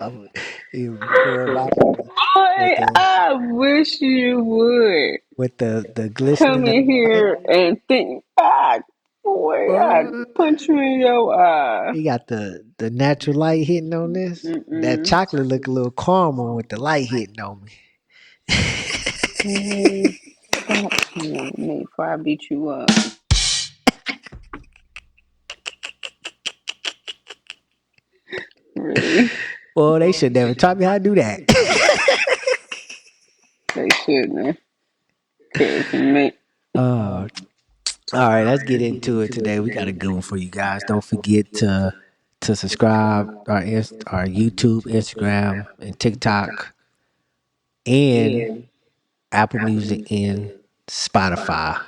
I'm, you record my shit with Boy, the I wish you would come glistening of in the light. here and think, ah, boy, I'd Boy, punch you in your eye. you got the natural light hitting on this. That Mm-mm. chocolate look a little caramel with the light hitting on me. Boy, stop playing with me before I beat you up. Really? Well, they should never taught me how to do that. They shouldn't have. Cause me. uh, all right, let's get into it today. We got a good one for you guys. Don't forget to subscribe our YouTube, Instagram, and TikTok, and Apple Music and Spotify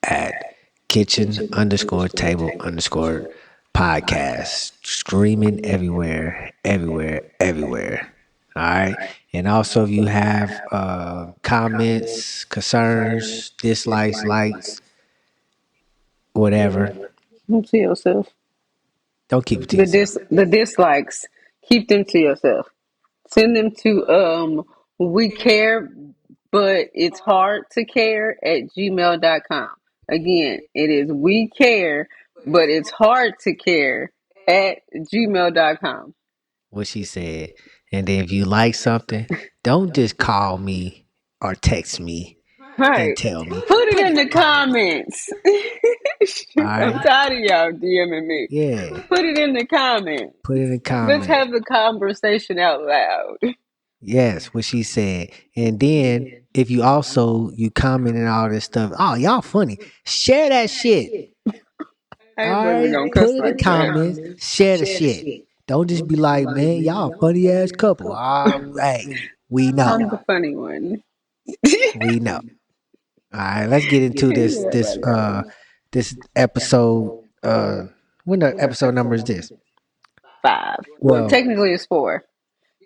at kitchen_table_podcast. Streaming everywhere, everywhere, everywhere. All right. And also, if you have comments, concerns, dislikes, likes, whatever, Keep them to yourself. don't keep it to yourself. The dislikes, keep them to yourself. Send them to we care but it's hard to care at gmail.com. Again, it is we care but it's hard to care at gmail.com. What she said. And then if you like something, don't just call me or text me and Right. tell me. Put it Put it in in the the comments. comments. All I'm right. tired of y'all DMing me. Yeah. Put it in the comments. Put it in the Let's comments. have the conversation out loud. Yes, what she said. And then if you also you comment and all this stuff, oh y'all funny. Share that shit. I All wasn't right. gonna Put cuss it in the like that. comments. Share the shit. Don't just be like, man, y'all funny ass couple. All right. We know. I'm the funny one. We know. All right, let's get into this this episode. When the episode number is this? Five. Well, Well, technically it's four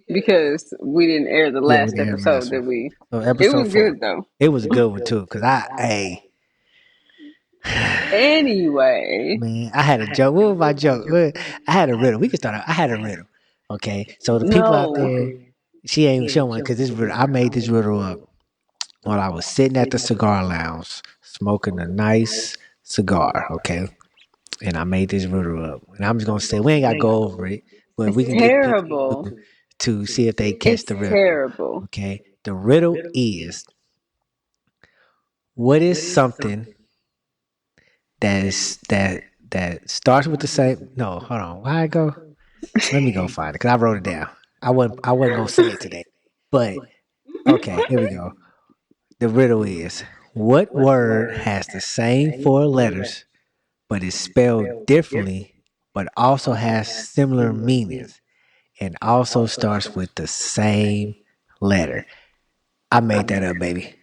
because we didn't air the yeah, we last didn't hear the episode last that one. we. So It episode was four. good though. It was a good one too, cause Anyway, man, I had a joke. What was my joke? I had a riddle. We can start out. I had a riddle. Okay, so the people out no. there, she ain't showing because this riddle. I made this riddle up while I was sitting at the cigar lounge smoking a nice cigar. Okay, and I made this riddle up. And I'm just gonna say we ain't gotta go over it, but It's we can get people terrible. to see if they catch It's the riddle. terrible. Okay. The riddle is what is something that is that starts with the same no, hold on. Why I go? Let me go find it because I wrote it down. I wasn't gonna say it today. But okay, here we go. The riddle is what word has the same four letters but is spelled differently but also has similar meanings and also starts with the same letter. I made that up, baby.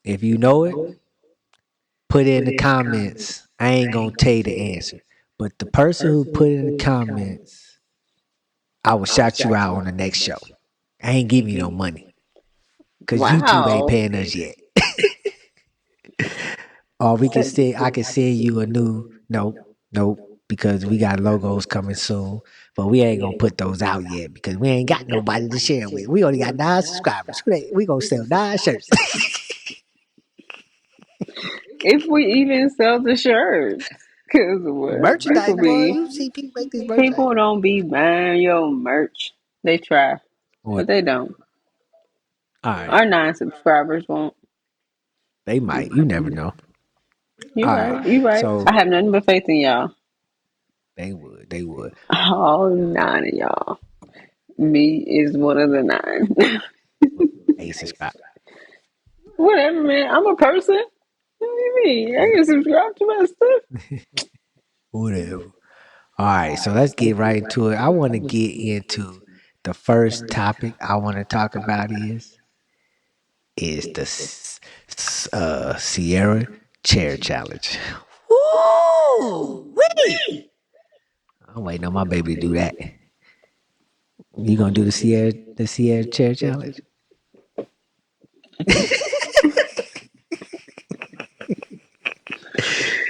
If you know it, put it in the comments. I ain't gonna tell you the answer. But the person who put it in the comments, I will shout you out on the next show. I ain't giving you no money. Cause YouTube ain't Wow. paying us yet. Or we can say I can send you a new nope, because we got logos coming soon. But we ain't gonna put those out yet because we ain't got nobody to share with. We only got 9 subscribers. We gonna sell 9 shirts. If we even sell the shirts. Because what? Merchandise, boy. You see people make this merchandise. People don't be buying your merch. They try, What? but they don't. All right. Our 9 subscribers won't. They might. You never know. You All right. right. You right. So I have nothing but faith in y'all. they would. They would. All 9 of y'all. Me is one of the 9. Hey, subscribe. Whatever, man. I'm a person. What do you mean? I can subscribe to my stuff. Whatever. All right. So let's get right into it. I want to get into the first topic I want to talk about is the Sierra Chair Challenge. Woo! Wait! I'm waiting on my baby to do that. You gonna do the Sierra Chair Challenge?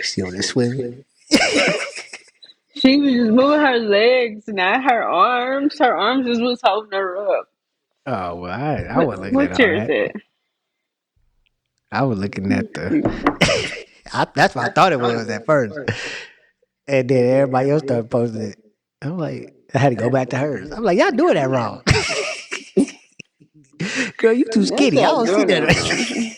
She on there swimming. She was just moving her legs, not her arms. Her arms just was holding her up. Oh well, I What wasn't looking at what all chair is that. that? I was looking at the. That's what I thought it was at first, and then everybody else started posting it. I'm like, I had to go back to hers. I'm like, y'all doing that wrong, girl. You too That's skinny. I all don't see doing it that. wrong.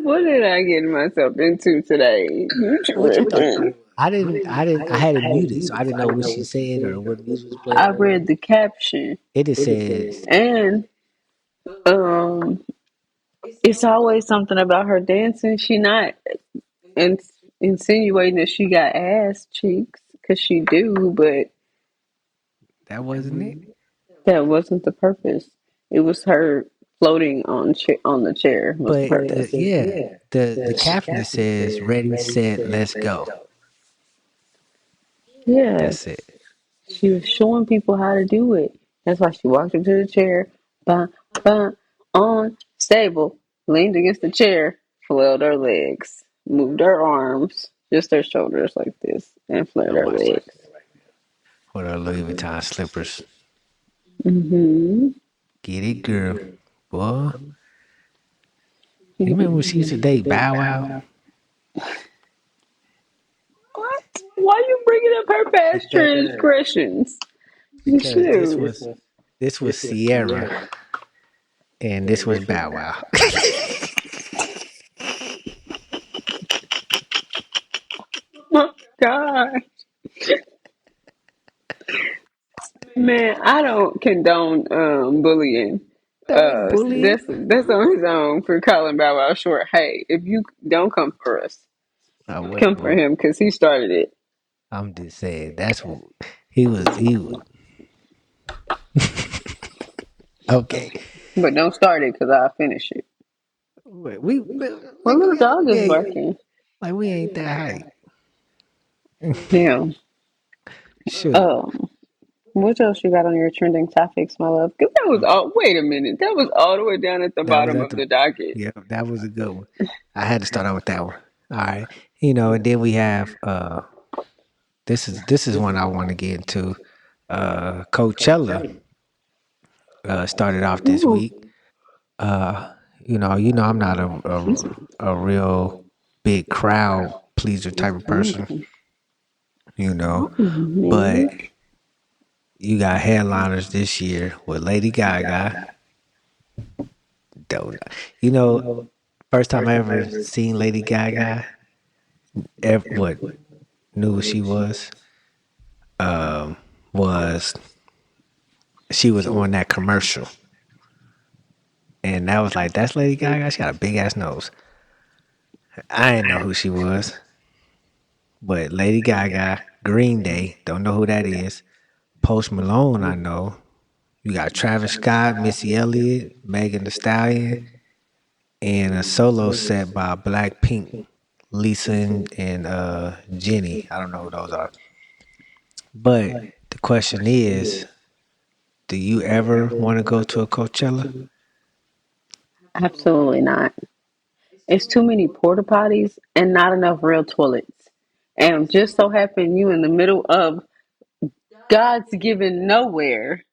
What did I get myself into today? You What you talking tripping. about? I had it muted, so I didn't know what she said or what music was I playing. read the caption It just says, and um it's always something about her dancing. She not in, insinuating that she got ass cheeks because she do, but that wasn't it. that wasn't the purpose. It was her floating on the chair was the But purpose. the caption it says, "Ready, set, let's go." Yeah, That's it. she was showing people how to do it. That's why she walked up to the chair, bum, bum, on, stable, leaned against the chair, flailed her legs, moved her arms, just her shoulders like this, and flared I'm her watching legs. with her Louis Vuitton slippers. Mm-hmm. Get it, girl. Boy, you remember when she used to date Bow Wow? What? Why you bringing up her past Because transgressions? You because should. this was Sierra and this was Bow Wow. Oh, God. Man, I don't condone bullying. No bullying. That's on his own for calling Bow Wow short. Hey, if you don't come for us, I come wouldn't for bully. him because he started it. I'm just saying that's what he was okay. But don't start it because I'll finish it. We My nigga, little dog we is ain't barking. like we ain't that height. Yeah. Shoot. Um, what else you got on your trending topics, my love? Because that was Okay. all. Wait a minute. That was all the way down at the That was bottom at of the the docket. yeah, that was a good one. I had to start out with that one. All right. And then we have this is one I want to get into. Coachella started off this Ooh. week. Uh I'm not a real big crowd pleaser type of person, you know, but Man. you got headliners this year with Lady Gaga. Don't you know? First time I ever seen Lady Gaga, what knew who she was she was on that commercial, and that was like that's Lady Gaga. She got a big ass nose. I didn't know who she was, but Lady Gaga, Green Day, don't know who that is. Post Malone, I know. You got Travis Scott, Missy Elliott, Megan Thee Stallion, and a solo set by Blackpink, Lisa and Jenny. I don't know who those are. But the question is, do you ever want to go to a Coachella? Absolutely not. It's too many porta potties and not enough real toilets. And just so happen you in the middle of God's given nowhere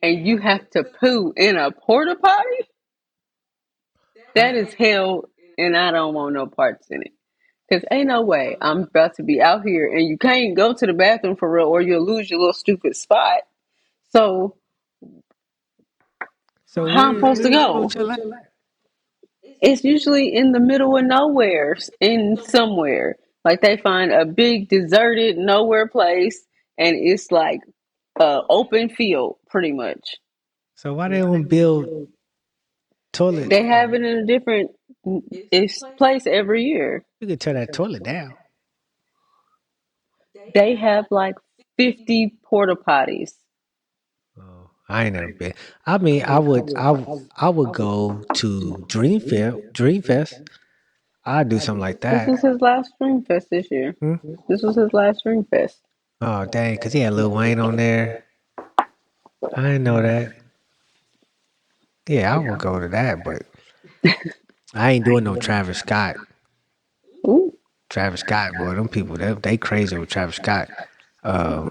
and you have to poo in a porta potty? That is hell and I don't want no parts in it. Cause ain't no way I'm about to be out here and you can't go to the bathroom for real or you'll lose your little stupid spot. So So how I'm supposed to where's go? Coachella? It's usually in the middle of nowhere, in somewhere. Like they find a big deserted nowhere place, and it's like open field, pretty much. So why they don't build toilet? They have it in a different place every year. You could tear that toilet down. They have like 50 porta potties. Oh, I ain't never been. I mean, I would go to Dreamfest. I'd do something like This that. was his last Dream Fest this year. Hmm? This was his last Dream Fest. Oh dang, cause he had Lil Wayne on there. I didn't know that. Yeah, I would go to that, but I ain't doing no Travis Scott. Ooh, Travis Scott, boy, them people, they crazy with Travis Scott. Uh,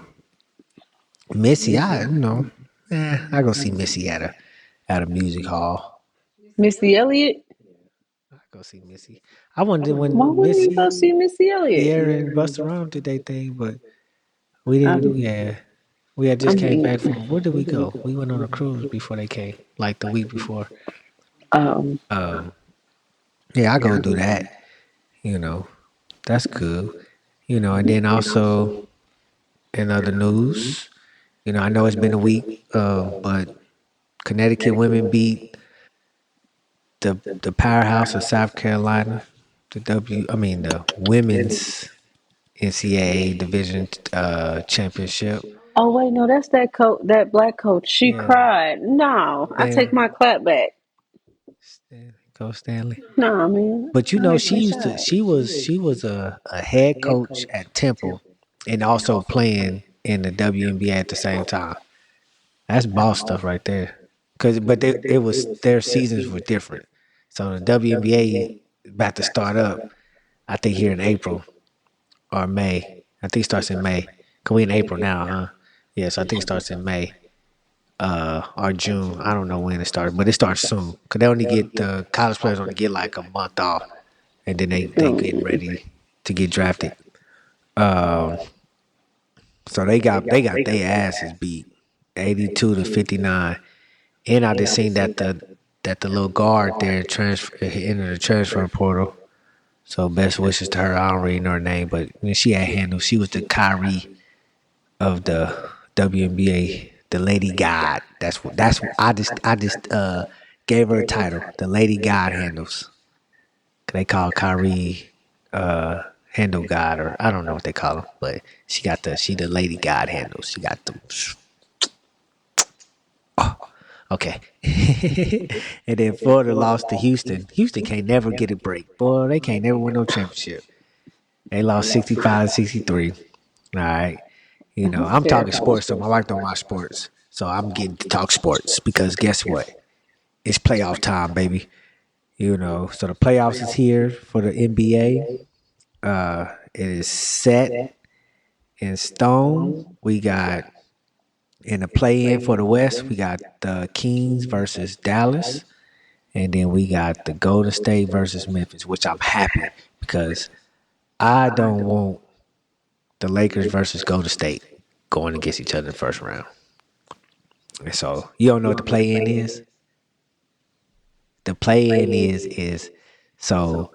Missy, I go see Missy at a music hall. Missy Elliott. I go see Missy. I wondered Why when wouldn't you go Missy, see Missy Elliott? Sierra, and Busta Rhymes did their thing, but we didn't. Um, Yeah, we had I just came back mean, from. Where did we go? We went on a cruise before they came, like the week before. um, Um, yeah, I go do that. You know, that's cool. And then also in other news, I know it's been a week, but Connecticut women beat the powerhouse of South Carolina, the women's NCAA division championship. oh wait, no, that's that black coach. She Yeah, cried. No, I take Stanley, my clap back. Go Stanley. No, man, But I like she that used to. shot. She was a head coach at Temple, and also playing in the WNBA at the same time. That's boss stuff right there. It was their seasons were different. So the WNBA about to start up. I think here in April or May. I think it starts in May. Cause we in April now, huh? Yeah, so I think it starts in May, or June. I don't know when it starts, but it starts soon. Cause they only get the college players only get like a month off, and then they getting Mm. ready to get drafted. Um, so they got their asses beat, 82-59. And I just seen that the little guard there transfer entered the transfer portal. So best wishes to her. I don't really know her name, but when she had handle, she was the Kyrie of the WNBA, the Lady God. I just gave her a title, the Lady God handles. They call Kyrie handle God, or I don't know what they call him, but she the Lady God handles. She got them. Okay. And then Florida lost to Houston. Houston can't never get a break. Boy, they can't never win no championship. They lost 65-63. All right. That's I'm talking terrible. sports, so my wife don't watch sports. So I'm getting to talk sports because guess what? It's playoff time, baby. So the playoffs is here for the NBA. It is set in stone. We got in the play in for the West, we got the Kings versus Dallas. And then we got the Golden State versus Memphis, which I'm happy because I don't want the Lakers versus Golden State going against each other in the first round. And so you don't know what the play in is? The play in is so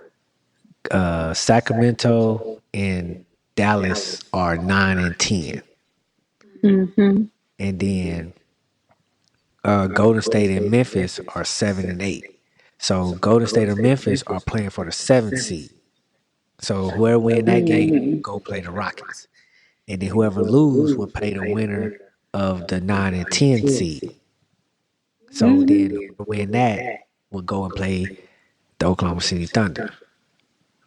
Sacramento and Dallas are 9-10. Mm-hmm. And then Golden State and Memphis are 7-8. So Golden State or Memphis are playing for the seventh seed. So whoever win that game go play the Rockets. And then whoever lose will play the winner of the 9 and 10 seed. So then Mm-hmm. whoever win that will go and play the Oklahoma City Thunder.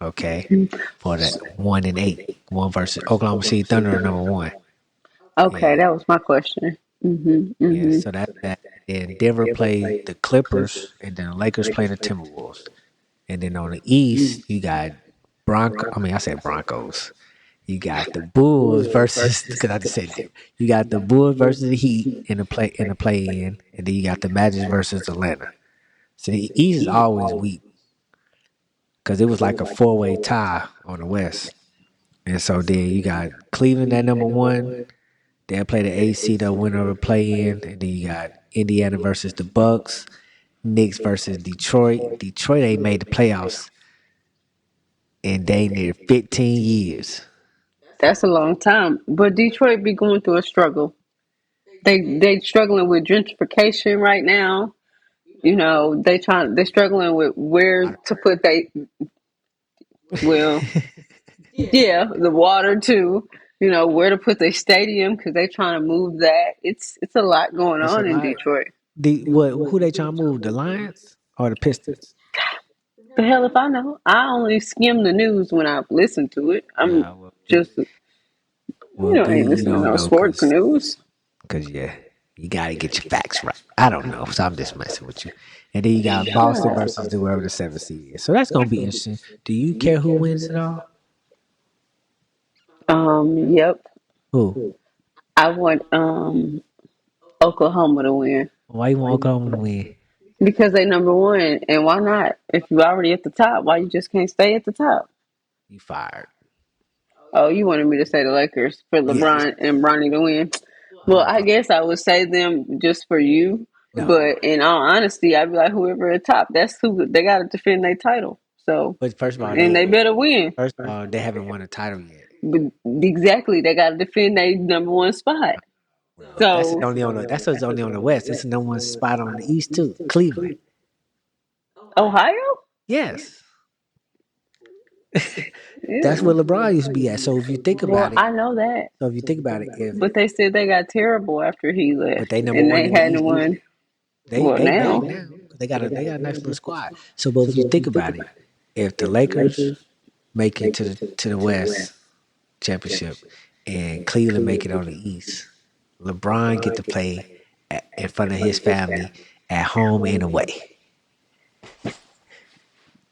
Okay, for the 1-8, one versus Oklahoma City Thunder are number one. Okay, Yeah, that was my question. Mm-hmm. yeah. Mm-hmm. So that's that. Then Denver play the Clippers, and then the Lakers play the Timberwolves. And then on the East, you got Bronco. I mean, I said Broncos. You got the Bulls versus because I just said them. You got the Bulls versus the Heat in the play in, and then you got the Magic versus Atlanta. So the East is always weak because it was like a four-way tie on the West, and so then you got Cleveland at number one. They'll play the AC, the winner of the play in, and then you got Indiana versus the Bucks, Knicks versus Detroit. Detroit ain't made the playoffs in dang near 15 years. That's a long time. But Detroit be going through a struggle. They struggling with gentrification right now. They're struggling with where to put they well, yeah, the water too. Where to put their stadium because they're trying to move that. It's a lot going It's a on in lot. Detroit. Who they trying to move? The Lions or the Pistons? The hell if I know. I only skim the news when I listen to it. I'm Well, just well, B, ain't you listening to don't no know sports news. cause yeah. You gotta get your facts right. I don't know, so I'm just messing with you. And then you got Boston versus the whoever the 7th seed is. So that's gonna be interesting. Do you care who wins it all? Yep. Who? I want Oklahoma to win Why you want Oklahoma to win? because they number one, and why not? If you're already at the top, why you just can't stay at the top? You fired. Oh, you wanted me to say the Lakers for Yes. LeBron and Bronny to win? Well, Oh I no. guess I would say them just for you, No. but in all honesty, I'd be like whoever at top. That's who they got to defend their title. So, But first of all, and they better win. they haven't won a title yet. But exactly, they got to defend their number one spot. Well, So, that's only on the West. It's the number one spot on the East too. Cleveland. Ohio, Yes. That's where ew. LeBron used to be at. So if you think Well, about it, I know that, if but they said they got terrible after he left, but they number and one they in the hadn't East too. won. They Well, they now, back now. They got a nice little squad. So but if you think about it, if the Lakers make it to the West championship and Cleveland make it on the East, LeBron get to play in front of his family at home and away.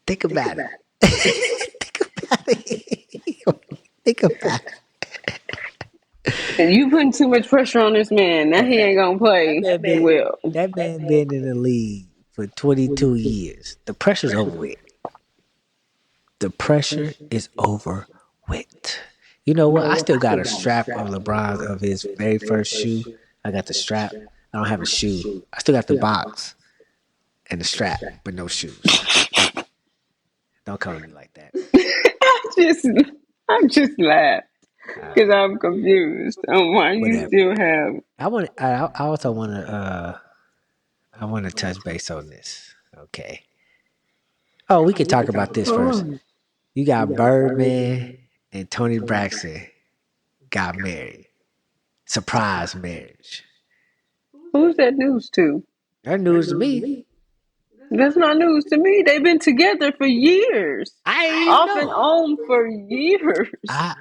Think about it. Think about it. Think about it. and you putting too much pressure on this man. Now he ain't gonna That play man been well. that man been in the league for 22 years. The pressure's over with. The pressure is over with. You know what? I still got a strap of LeBron's of his very first shoe. I got the strap. I don't have a shoe. I still got the box and the strap, but no shoes. Don't come at me like that. I just, I just laugh because Uh, I'm confused on why you whatever. still have. I also want to. I want to touch base on this. Okay. Oh, we could talk about this first. Oh, You got Birdman and Tony Braxton got married. Surprise marriage. who's that news to? That news to me. That's not news to me. They've been together for years, I didn't even off and know. on for years. I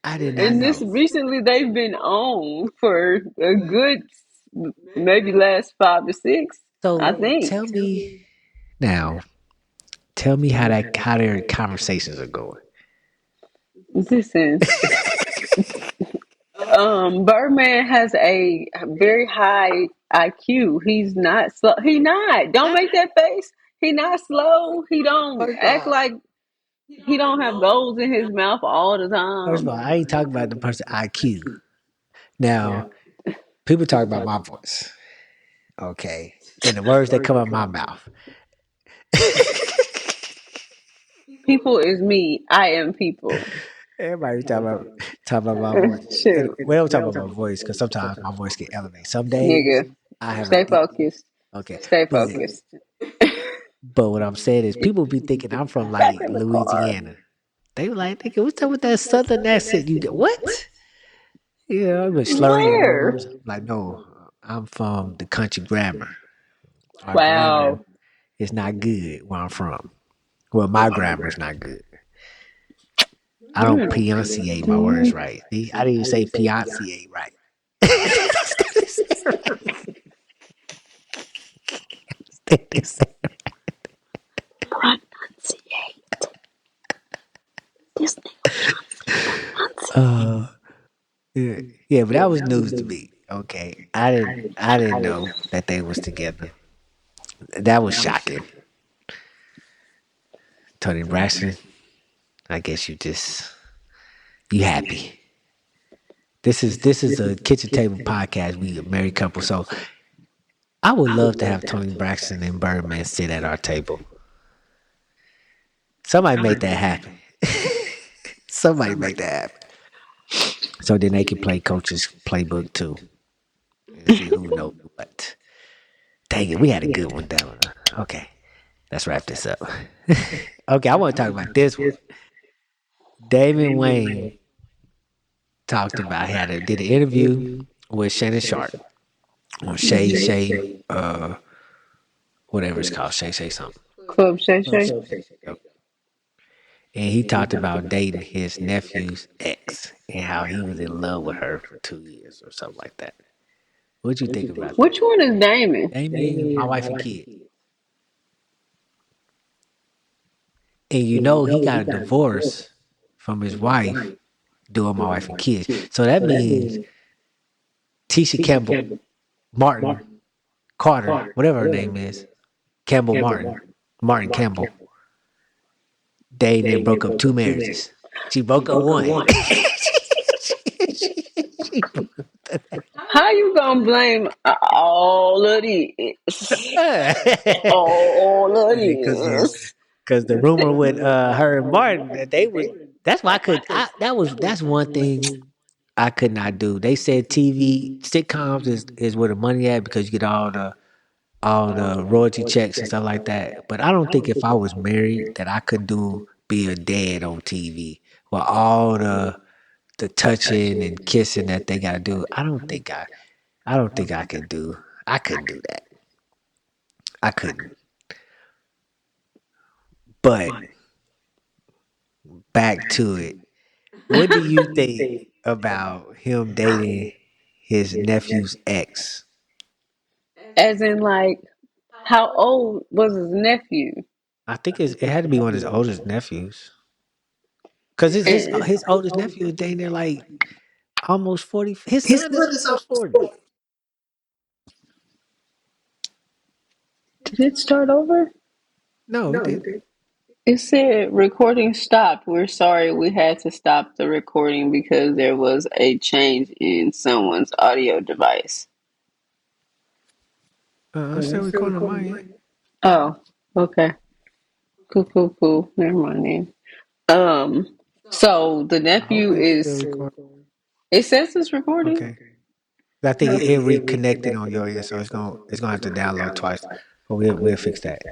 I did not And this know. recently, they've been on for a good, maybe last 5 to 6, I So think. tell me now. Tell me how their conversations are going. Listen, Birdman has a very high IQ. He's not slow. He not. Don't I, make that face. He not slow. He don't first of act all, like he don't have goals in his mouth all the first of time. all, I ain't talking about the person IQ. Now, people talk about my voice. Okay, and the words that come out my mouth. People is me. I am people. Everybody talking about my voice. And Shoot, we don't talk about my voice because sometimes my voice can elevate. Some days nigga. I have a Stay deep. focused. Okay, Stay but focused. what I'm saying is people be thinking I'm from Back like in the car. Louisiana. They were like, nigga, what's up with that southern accent you got? What? Yeah, I've been slurring your Where? words. Like, no, I'm from the country grammar. Our grammar Wow. is not good where I'm from. Well, my grammar is not good. I don't Mm. pronunciate my words right. See, I didn't even say pronunciate right. Pronunciate. This nigga pronunciate. uh, yeah, yeah, but that was news to me. Okay, I didn't know that they was together. That was shocking. Tony Braxton, I guess you happy. This is a kitchen table podcast. We a married couple, so I would love to have Tony Braxton and Birdman sit at our table. Somebody make that happen. Somebody make that happen. So then they can play coach's playbook too and see who knows what. Dang it, we had a good one down. Okay, let's wrap this up. Okay, I want to talk about this one. David Wayne talked about did an interview with Shannon Sharp on whatever it's called, Shay something. Club Shay Club Shay. Shay. Yep. And he talked about dating his nephew's ex and how he was in love with her for 2 years or something like that. What you think about that? Which one is Damon? Damien, my wife and kid. And you know he got a divorce from his wife doing my wife and kids. So that means Tisha Campbell Martin Carter, whatever her name is, Campbell Martin, Martin Campbell, dated and broke up two marriages. She broke up one. She broke How you gonna blame all of this? up. All of Because this. the rumor with her and Martin that they was that's why I could that's one thing I could not do. They said TV sitcoms is where the money at because you get all the royalty checks and stuff like that. But I don't think if I was married that I could do be a dad on TV with all the touching and kissing that they gotta do. I don't think I could do I couldn't do that. I couldn't. But back to it. What do you think about him dating his nephew's ex? As in, like, how old was his nephew? I think it had to be one of his oldest nephews. Cause And his oldest nephew is dating there like almost 40. His son is almost 40. did it start over? No, it didn't. It said recording stopped. We're sorry we had to stop the recording because there was a change in someone's audio device. I'm still recording on my end. Oh, okay. Cool, cool, cool. Never mind then. So the I hope nephew it's still is. recording. It says it's recording. Okay. I think it reconnected on your end, so it's gonna have to download twice. But we'll fix that.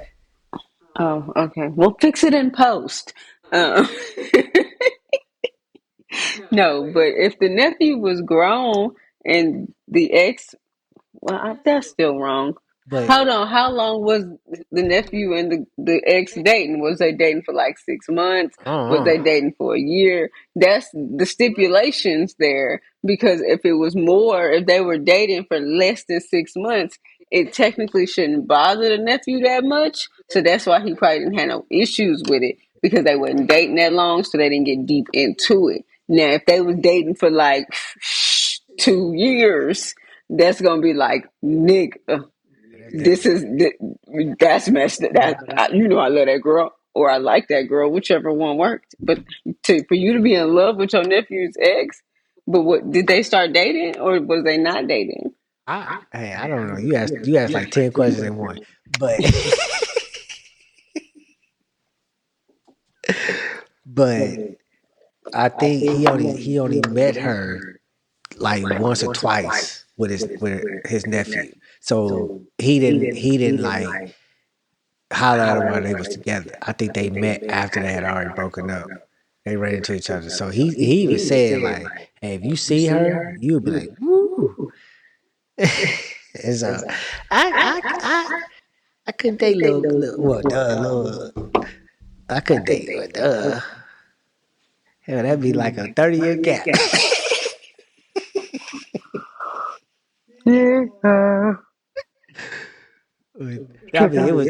Oh, okay. We'll fix it in post. Um, no, but if the nephew was grown and the ex, well, that's still wrong. But Hold on. How long was the nephew and the ex dating? Was they dating for like 6 months? Was uh they dating for a year? That's the stipulations there. Because if it was more, if they were dating for less than 6 months, it technically shouldn't bother the nephew that much. So that's why he probably didn't have no issues with it because they wasn't dating that long, so they didn't get deep into it. Now, if they was dating for like 2 years, that's gonna be like, nigga, that's this different. is that's messed. That you know, I love that girl or I like that girl, whichever one worked. But for you to be in love with your nephew's ex, but what did they start dating or was they not dating? I don't know. You asked like 10 questions in one. But but I think he only met her like once or twice with his nephew. So he didn't like holler at him while they was together. I think they met after they had already broken up. They ran into each other. So he even said like, "Hey, if you see her, you'll be like, woo." And so I couldn't date I couldn't date Hell, that'd be like a 30-year gap. Yeah. I mean,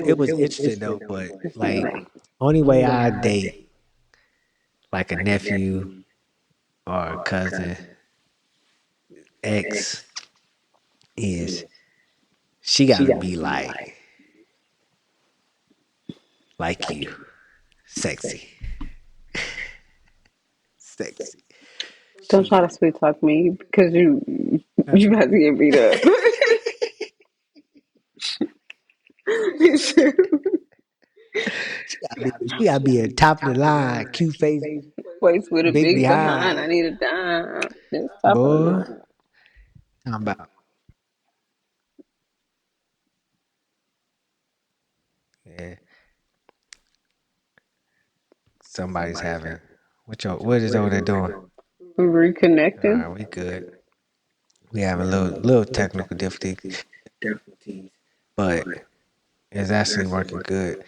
it was interesting though, but like only way I date like a nephew or a cousin ex is she got to be like you, sexy, sexy. Don't She try to sweet talk me because you about to get beat up. she got to be a top of the line, cute face, Waist with a big big behind. I behind, need a dime. That's top of the boy. line. Talking about yeah, somebody's having what is over there doing? All Reconnecting. right, we good. We having a little technical difficulties, but it's actually working good.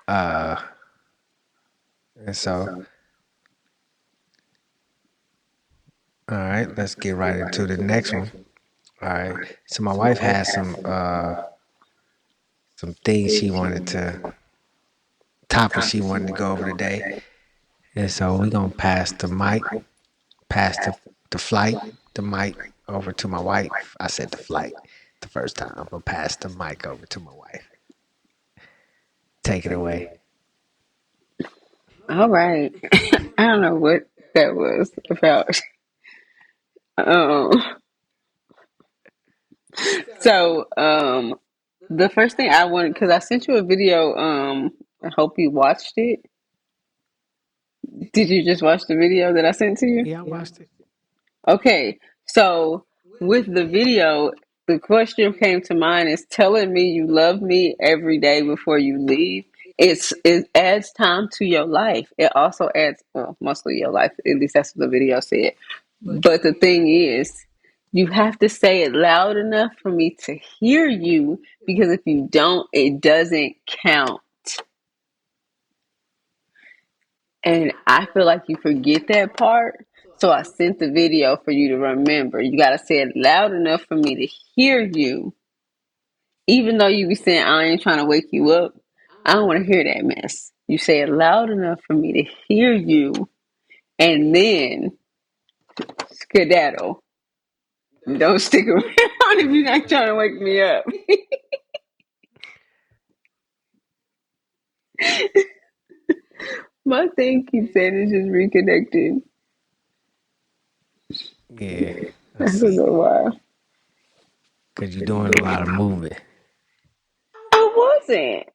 Uh, and so all right, let's get right into the next one. All right. So my wife has some things she wanted to topics she wanted to go over today. And so we're gonna pass the flight, the mic over to my wife. I said the flight the first time, but pass the mic over to my wife. Take it away. All right. I don't know what that was about. Um, so the first thing I wanted, because I sent you a video. I hope you watched it. Did you just watch the video that I sent to you? Yeah, I watched it. Okay, so with the video, the question came to mind is telling me you love me every day before you leave. It adds time to your life. It also adds mostly your life. At least that's what the video said. But the thing is, you have to say it loud enough for me to hear you because if you don't, it doesn't count. And I feel like you forget that part. So I sent the video for you to remember. You got to say it loud enough for me to hear you. Even though you be saying, I ain't trying to wake you up, I don't want to hear that mess. You say it loud enough for me to hear you and then skedaddle. Don't stick around if you're not trying to wake me up. My thing keeps saying it's just reconnected. Yeah, I I don't see. know why. Cause you're doing a lot of moving. I wasn't.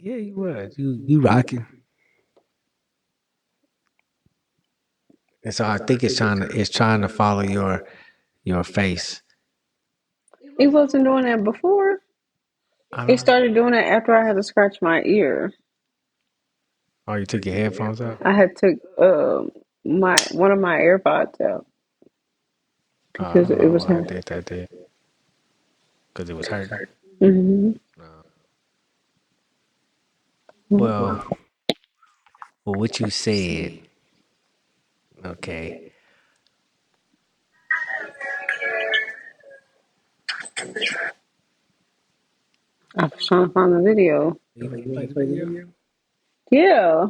Yeah, you was. You rocking. And so I think it's trying to follow your face. It wasn't doing that before. I It don't know. started doing that after I had to scratch my ear. Oh, you took your headphones out? I had took my one of my AirPods out I because don't it know was why I hurting. did that there. Because it was hurting. Mm-hmm. No. Well, well, what you said, okay. I was trying to find the video. You play the video? Yeah,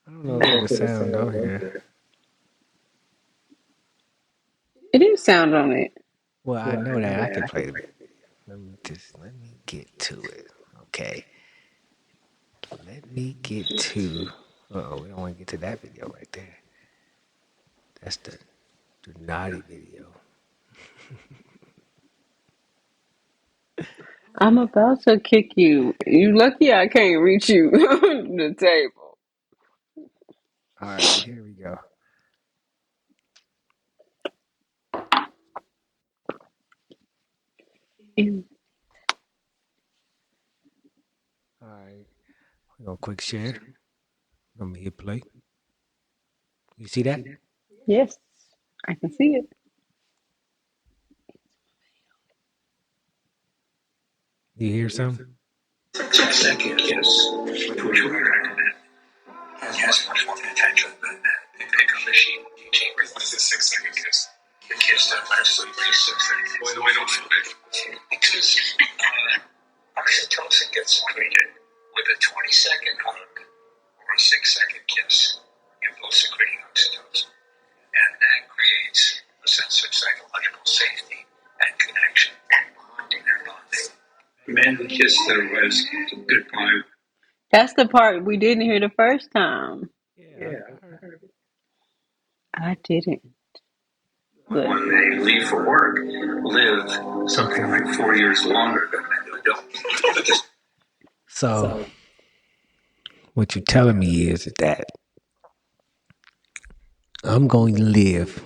I don't know if it'll sound on here. it is sound on it. Well, I know that I can play the. Let me get to it. Okay, let me get to. Oh, we don't want to get to that video right there. That's the naughty video. I'm about to kick you. You lucky I can't reach you the table. All right, here we go. All right, we're gonna quick share. I'm gonna hit play. You see that? Yes, I can see it. You hear something? A second kiss, which we recommend, has much more potential than the pickup machine teaching. What is a 6 second kiss? The kiss that lasts at least 6 seconds. Why do I don't feel it? Because oxytocin gets secreted with a 20-second hug or a 6 second kiss. You're both secreting oxytocin. And that creates a sense of psychological safety and connection and bonding. Men kiss their wives goodbye. That's the part we didn't hear the first time. Yeah, I heard. I didn't. But When they leave for work, live something like 4 years longer than men who don't. So what you're telling me is that I'm going to live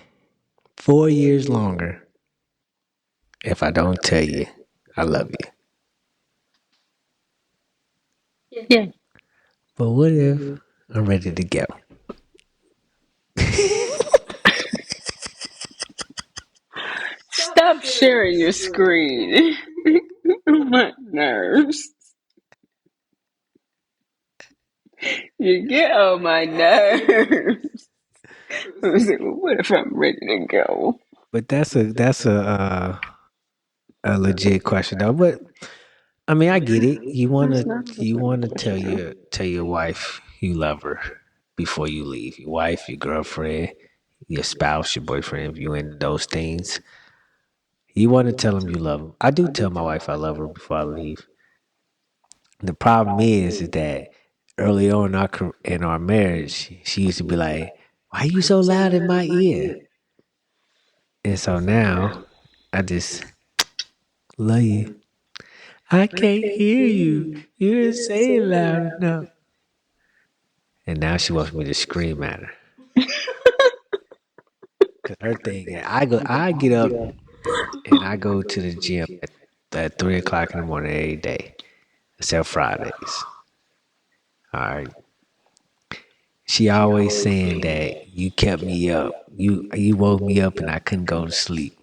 4 years longer if I don't tell you I love you. yeah, But what if I'm ready to go? stop sharing your screen. My nerves. You get on my nerves. I was like, well, what if I'm ready to go? But a legit question though. But I mean, I get it. That's not that's You not a wanna question. tell your wife you love her before you leave. Your wife, your girlfriend, your spouse, your boyfriend. If you into those things, you want to tell them you love them. I do tell my wife I love her before I leave. The problem is that early on in our marriage, she used to be like, "Why you so loud in my ear?" And so now I just love you. I can't hear you. You didn't say it loud enough. And now she wants me to scream at her. Cause her thing, I get up and I go to the gym at 3 o'clock in the morning every day, except Fridays. All right. She always saying that you kept me up. You woke me up and I couldn't go to sleep.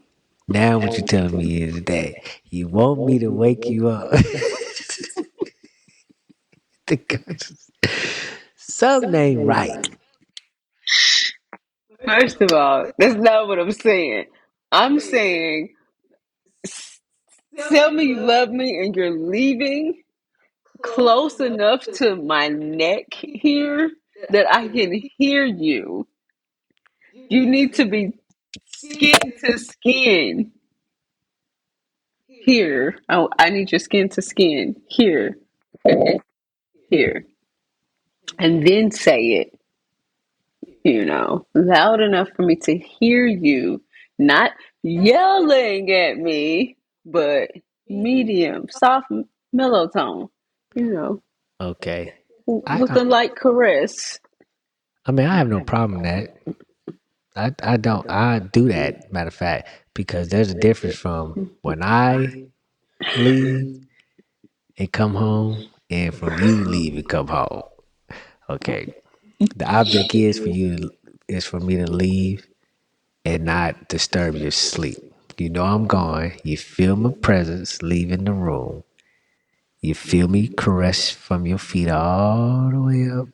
Now what you telling me is that you want me to wake you up. Something ain't right. First of all, that's not what I'm saying. I'm saying tell me you love me and you're leaving close enough to my neck here that I can hear you. You need to be skin to skin here. Oh, I need your skin to skin here. Okay, here. And then say it, loud enough for me to hear you, not yelling at me, but medium, soft, mellow tone, you know, Okay. with a light caress. I mean I have no problem with that. I don't I do that, matter of fact, because there's a difference from when I leave and come home and from you leave and come home. Okay. The object is for me to leave and not disturb your sleep. You know I'm gone. You feel my presence leaving the room. You feel me caress from your feet all the way up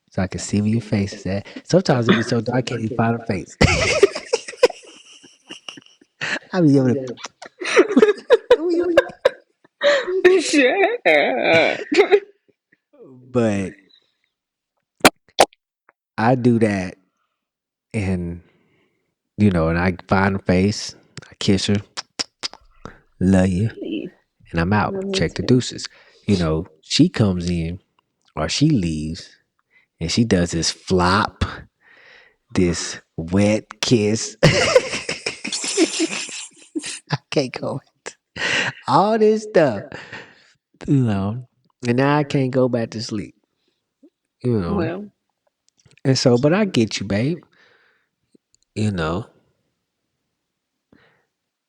so I can see where your face is at. Sometimes it be so dark I can't even find a face. I be able to. Shut up. But I do that and and I find a face, I kiss her, love you, and I'm out. Love me Check the too. deuces. She comes in or she leaves and she does this flop, this wet kiss. I can't go with all this stuff, you know, and now I can't go back to sleep, you know. Well, And so, but I get you, babe, you know.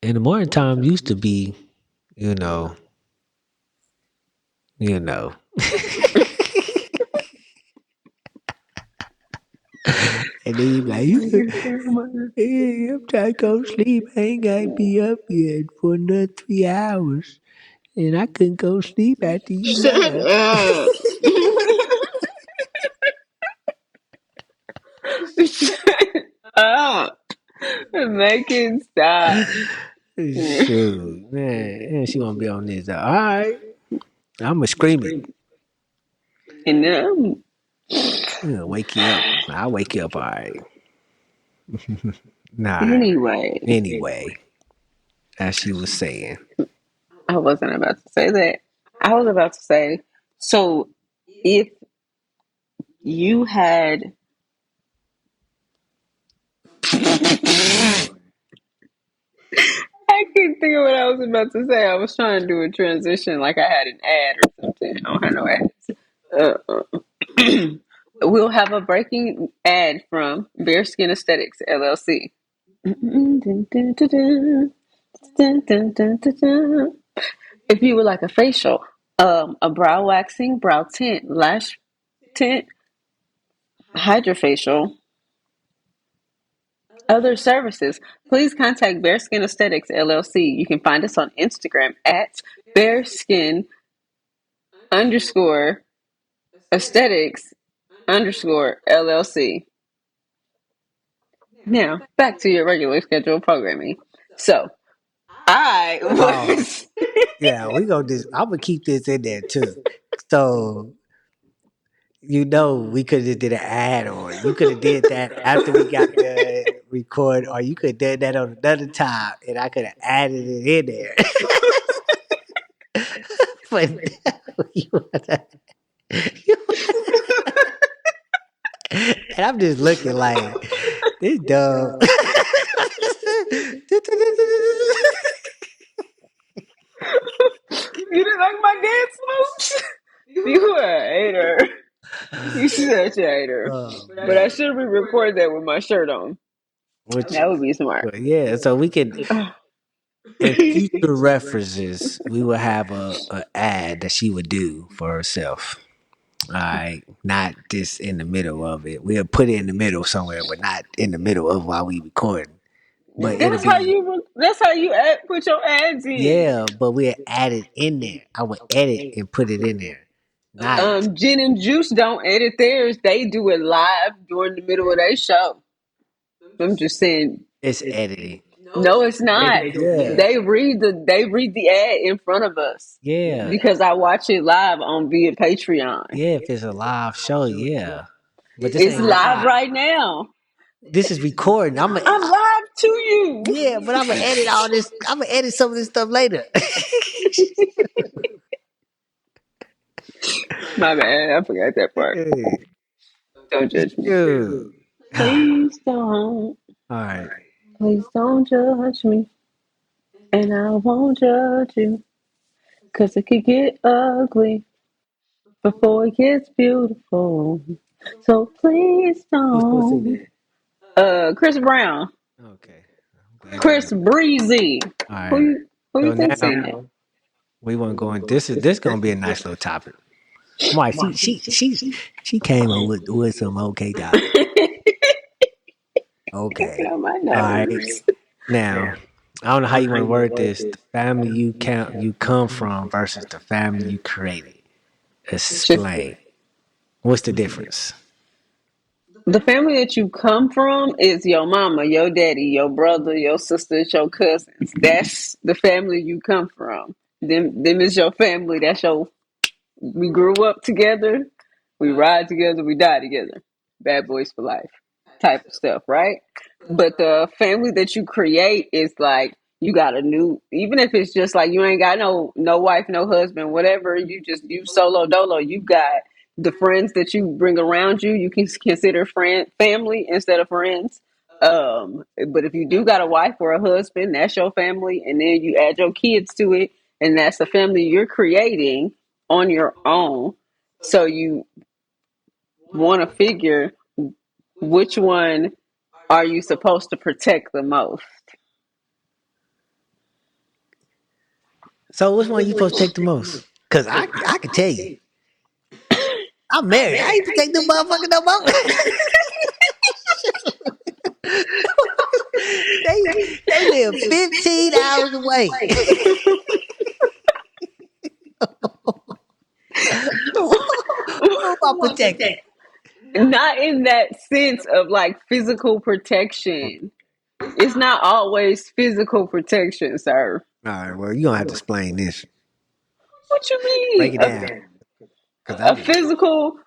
And the morning time used to be, you know, you know. And then you be like, hey, I'm trying to go to sleep. I ain't got to be up yet for another 3 hours. And I couldn't go to sleep after you shut left. up. Shut up. Make it stop. Shoot, man. And she won't be on this. All right. I'm going to scream it. And then I'm going to wake you up. I'll wake you up, all right. Nah. anyway, Anyway, as she was saying. I wasn't about to say that. I was about to say, so if you had I couldn't think of what I was about to say. I was trying to do a transition like I had an ad or something. I don't have no ads. We'll have a breaking ad from Bearskin Aesthetics LLC. If you would like a facial, a brow waxing, brow tint, lash tint, hydrofacial, other services, please contact Bearskin Aesthetics LLC. You can find us on Instagram at Bearskin underscore aesthetics underscore LLC. Now, back to your regular scheduled programming. So, I Oh, was. yeah, we gonna just. I'm gonna keep this in there too. So we could have just did an ad on. You could have did that after we got the record, or you could have done that on another time, and I could have added it in there. But no, you and I'm just looking like this dumb. You didn't like my dance moves? You a hater. You such a hater. Oh But I man, should re-record that with my shirt on. which, That would be smart. but yeah, so we could in future references, we will have a ad that she would do for herself. All right, not just in the middle of it. We'll put it in the middle somewhere, but not in the middle of while we recording. But it'll That's how be you. Put your ads in. yeah, but we'll add it in there. I would edit and put it in there. Not Gin and Juice don't edit theirs. They do it live during the middle of their show. I'm just saying. it's editing. No, it's not. Yeah, They read the ad in front of us yeah, because I watch it live on via Patreon. yeah. If it's a live show, yeah. But this It's ain't live live. right now. This is recording. I'm live to you. Yeah, but I'm gonna edit all this. I'm gonna edit some of this stuff later. My bad. I forgot that part. Hey, Don't judge me. dude. All Please don't. right. Please don't judge me. And I won't judge you. Because it could get ugly before it gets beautiful. So please Who's supposed to sing don't. that? Chris Brown. Okay. I'm glad you Chris know. Breezy. All Who right. you who So you think now saying that? we want to go in. This gonna be a nice little topic. Why she came up with some okay topic. Get Okay. on my All right. nerves. Now I don't know how you want to word this. The family you come from versus the family you created. Just Explain. What's the difference? the family that you come from is your mama, your daddy, your brother, your sisters, your cousins. That's the family you come from. Them is your family. That's your. We grew up together. We ride together. We die together. Bad boys for life, type of stuff, right? But the family that you create is like you got a new. Even if it's just like you ain't got no wife, no husband, whatever. You solo dolo. You got the friends that you bring around you. You can consider family instead of friends. But if you do got a wife or a husband, that's your family, and then you add your kids to it, and that's the family you're creating on your own. So you want to figure which one are you supposed to protect the most? So which one you supposed to take the most? Cause I can tell you. I'm married. I ain't protect them motherfucker no more. they they live 15 hours away. Who am I protecting? Not in that sense of like physical protection. It's not always physical protection, sir. All right, well, you gonna have to explain this. What you Break mean? it down. Cause I A just physical,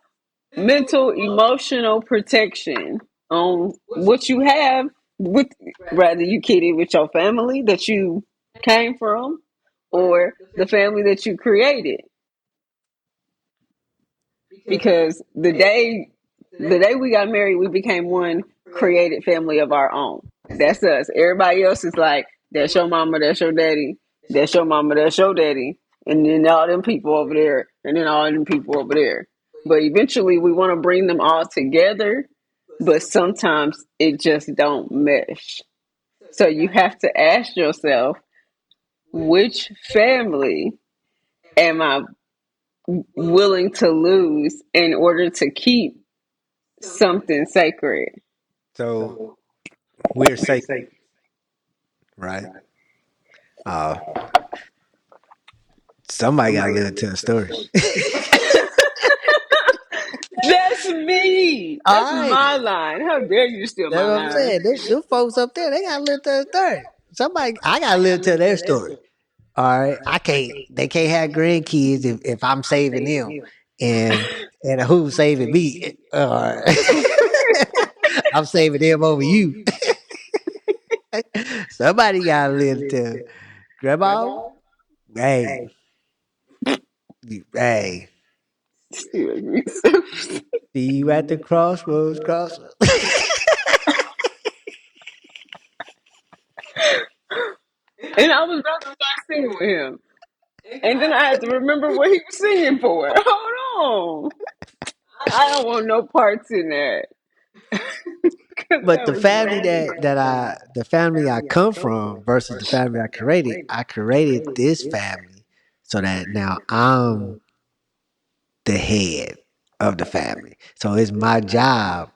mental, emotional protection on what you have with rather you kidding with your family that you came from or the family that you created. Because the day we got married, we became one created family of our own. That's us. Everybody else is like, that's your mama, that's your daddy, that's your mama, that's your daddy, and then all them people over there, and then all them people over there. But eventually, we want to bring them all together, but sometimes it just don't mesh. So you have to ask yourself, which family am I willing to lose in order to keep something sacred? so we're safe, right? Uh somebody gotta live to a story. That's That's me. All That's right, my line. How dare you steal that's my what I'm line? saying. Them folks up there, they gotta live to their story. Somebody, I gotta live to their story. All right, I can't. They can't have grandkids if I'm saving them, and who's saving me? I'm saving them over you. Somebody gotta live to grandma. Hey, hey, Stealing me. So- see you at the crossroads, cross. And I was about to start singing with him. And then I had to remember what he was singing for. Hold on. I don't want no parts in that. Because But that the was family wrong. the family I come from versus the family I created this family so that now I'm the head of the family. So it's my job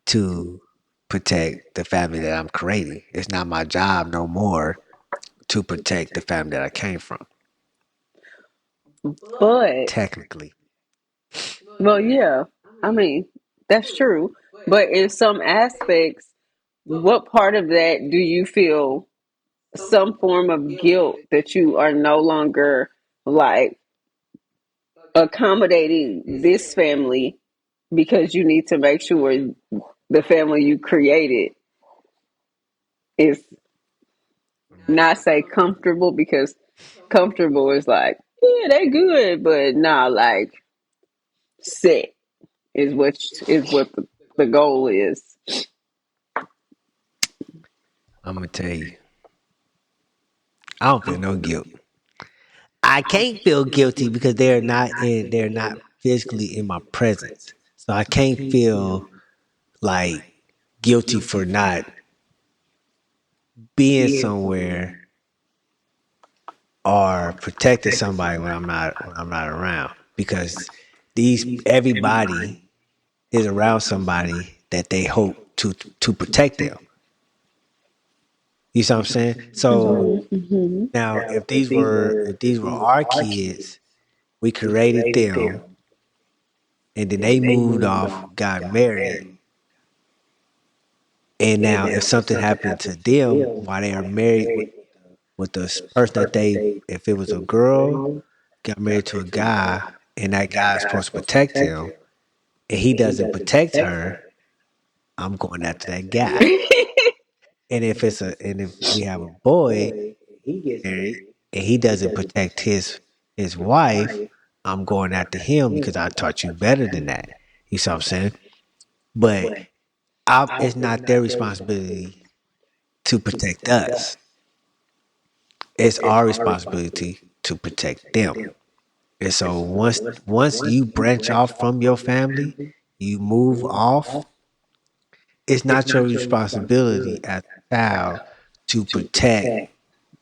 to protect the family that I'm creating. It's not my job no more to protect the family that I came from. But, Technically, well, yeah. I mean, that's true. But in some aspects, what part of that do you feel some form of guilt that you are no longer like accommodating this family because you need to make sure the family you created is not say comfortable because comfortable is like, yeah, they good, but nah, like set is what the goal is. I'm gonna tell you, I don't feel no guilt. I can't feel guilty because they're not physically in my presence. So I can't feel like guilty for not being somewhere or protecting somebody when I'm not around because these everybody is around somebody that they hope to protect them. You see what I'm saying? So Hmm. Hmm. now if these were our kids, we created them and then they moved off, got married, and now if something happened to them while they are married with the person that they, if it was a girl, got married to a guy, and that guy is supposed to protect him, and he doesn't protect her, I'm going after that guy. And if we have a boy married and he doesn't protect his wife, I'm going after him because I taught you better than that. You see what I'm saying? But it's not their responsibility to protect us. It's our responsibility to protect them. And so once you branch off from your family, you move off, it's not your responsibility as a child to protect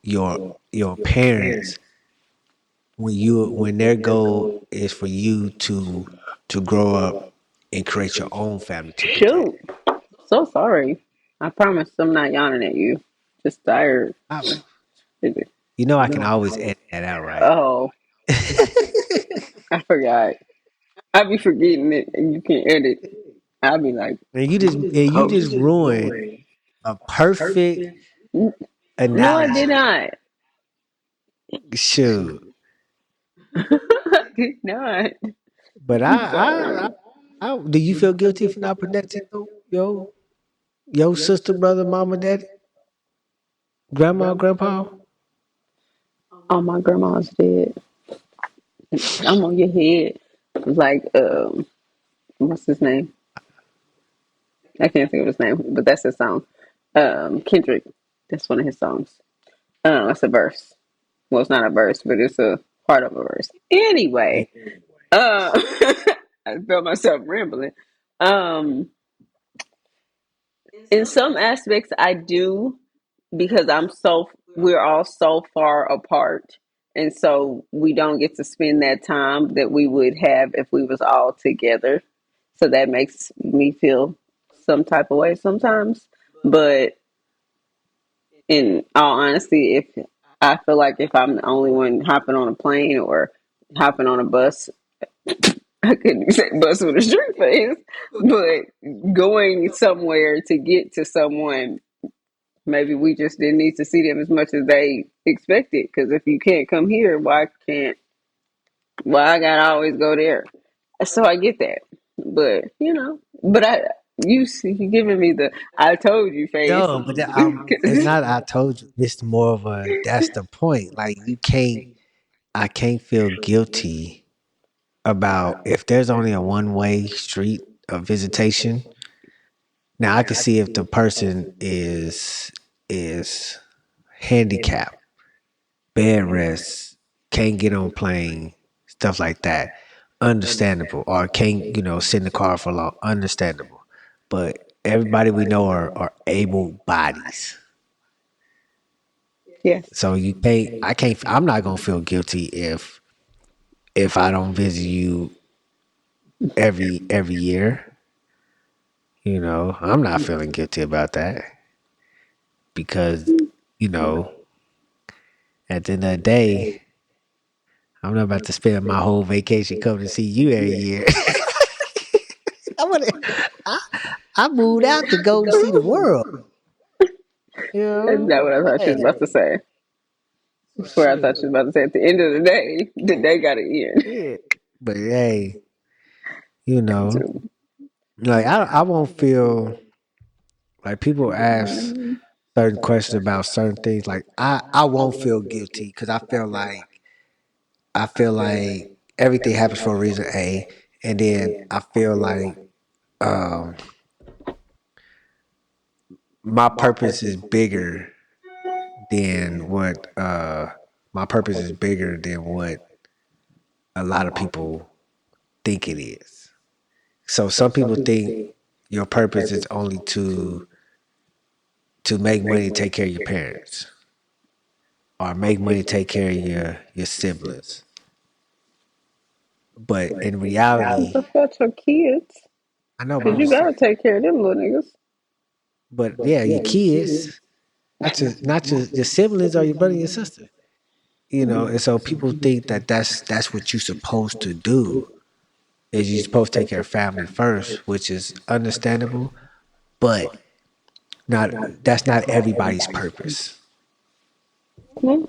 your parents when their goal is for you to grow up and create your own family to protect. Shoot. So sorry. I promise I'm not yawning at you. Just tired. I, you know I can always edit that out, right? Oh, I forgot. I be forgetting it and you can edit. I'll be like, And you oh, just ruined a perfect no, I did analogy. not. Shoot. I did not. But I'm sorry. do you feel guilty for not protecting your sister, brother, mama, daddy, grandma, grandpa? Oh, my grandma's dead. I'm on your head. Like, what's his name? I can't think of his name, but that's his song. Kendrick. That's one of his songs. It's a verse. Well, it's not a verse, but it's a part of a verse. Anyway, I felt myself rambling. Um, in some aspects, I do because we're all so far apart, and so we don't get to spend that time that we would have if we was all together. So that makes me feel some type of way sometimes. But in all honesty, if I feel like if I'm the only one hopping on a plane or hopping on a bus, I couldn't say bust with a straight face, but going somewhere to get to someone, maybe we just didn't need to see them as much as they expected. Because if you can't come here, why I gotta always go there? So I get that, but you giving me the I told you face. No, but it's not. I told you. It's more of a. That's the point. Like you can't. I can't feel guilty about if there's only a one way street of visitation. Now I can see if the person is handicapped, bed rest, can't get on plane, stuff like that. Understandable. Or can't, sit in the car for long. Understandable. But everybody we know are able bodies. Yes. So you can't I can't I'm not gonna feel guilty if I don't visit you every year. I'm not feeling guilty about that because, you know, at the end of the day, I'm not about to spend my whole vacation coming to see you every year. I wanna I, I moved out to go see the world. You That's know? not what I thought she was Yeah. about to say. I swear I thought she was Shit. about to say at the end of the day got to end. Yeah. But hey, you know, like I won't feel like people ask certain questions about certain things. Like I won't feel guilty because I feel like everything happens for a reason. And then I feel like um, my purpose is bigger than what my purpose is bigger than what a lot of people think it is. So some people think your purpose is only to make money, take care of your parents, or make money, take care of your siblings. But in What reality, about your kids? I know, but Because I'm you just got saying. to take care of them little niggas. But yeah, your kids, not your siblings or your brother and your sister. And so people think that that's what you're supposed to do. Is you're supposed to take care of family first, which is understandable, but not that's not everybody's purpose. Hmm?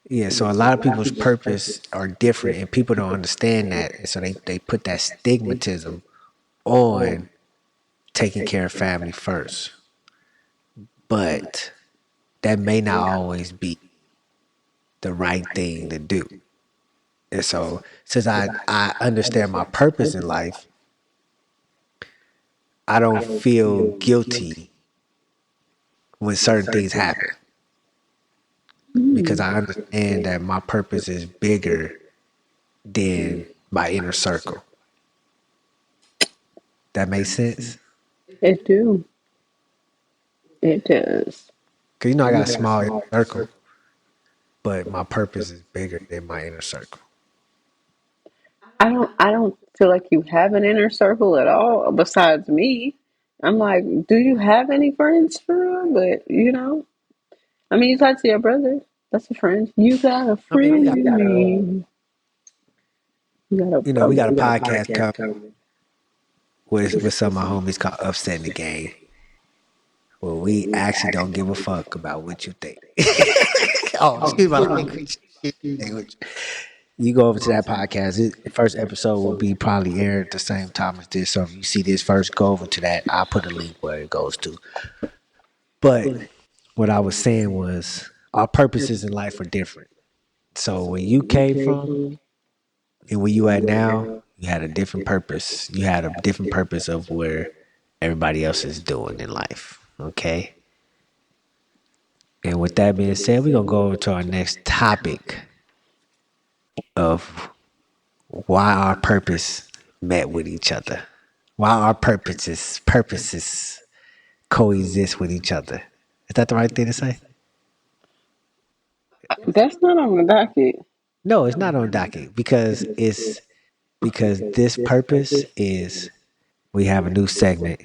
Yeah, so a lot of people's purpose are different, and people don't understand that, and so they put that stigmatism on taking care of family first, but that may not always be the right thing to do. And so, since I understand my purpose in life, I don't feel guilty when certain things happen because I understand that my purpose is bigger than my inner circle. That makes sense? It do. It does. Because I got a small inner circle, but my purpose is bigger than my inner circle. I don't feel like you have an inner circle at all besides me. I'm like, do you have any friends for real? But I mean, you talk to your brother. That's a friend. You got a I mean, friend in me. You got we got a podcast coming with some of my homies called Upsetting the Game. Well, we actually don't give a fuck about what you think. Oh, excuse my language. Language. You go over to that podcast. The first episode will be probably aired at the same time as this. So if you see this first, go over to that. I'll put a link where it goes to. But what I was saying was our purposes in life are different. So where you came from and where you at now, you had a different purpose. You had a different purpose of where everybody else is doing in life. Okay. And with that being said, we're gonna go over to our next topic of why our purpose met with each other. Why our purposes coexist with each other. Is that the right thing to say? That's not on the docket. No, it's not on docket because this purpose is we have a new segment.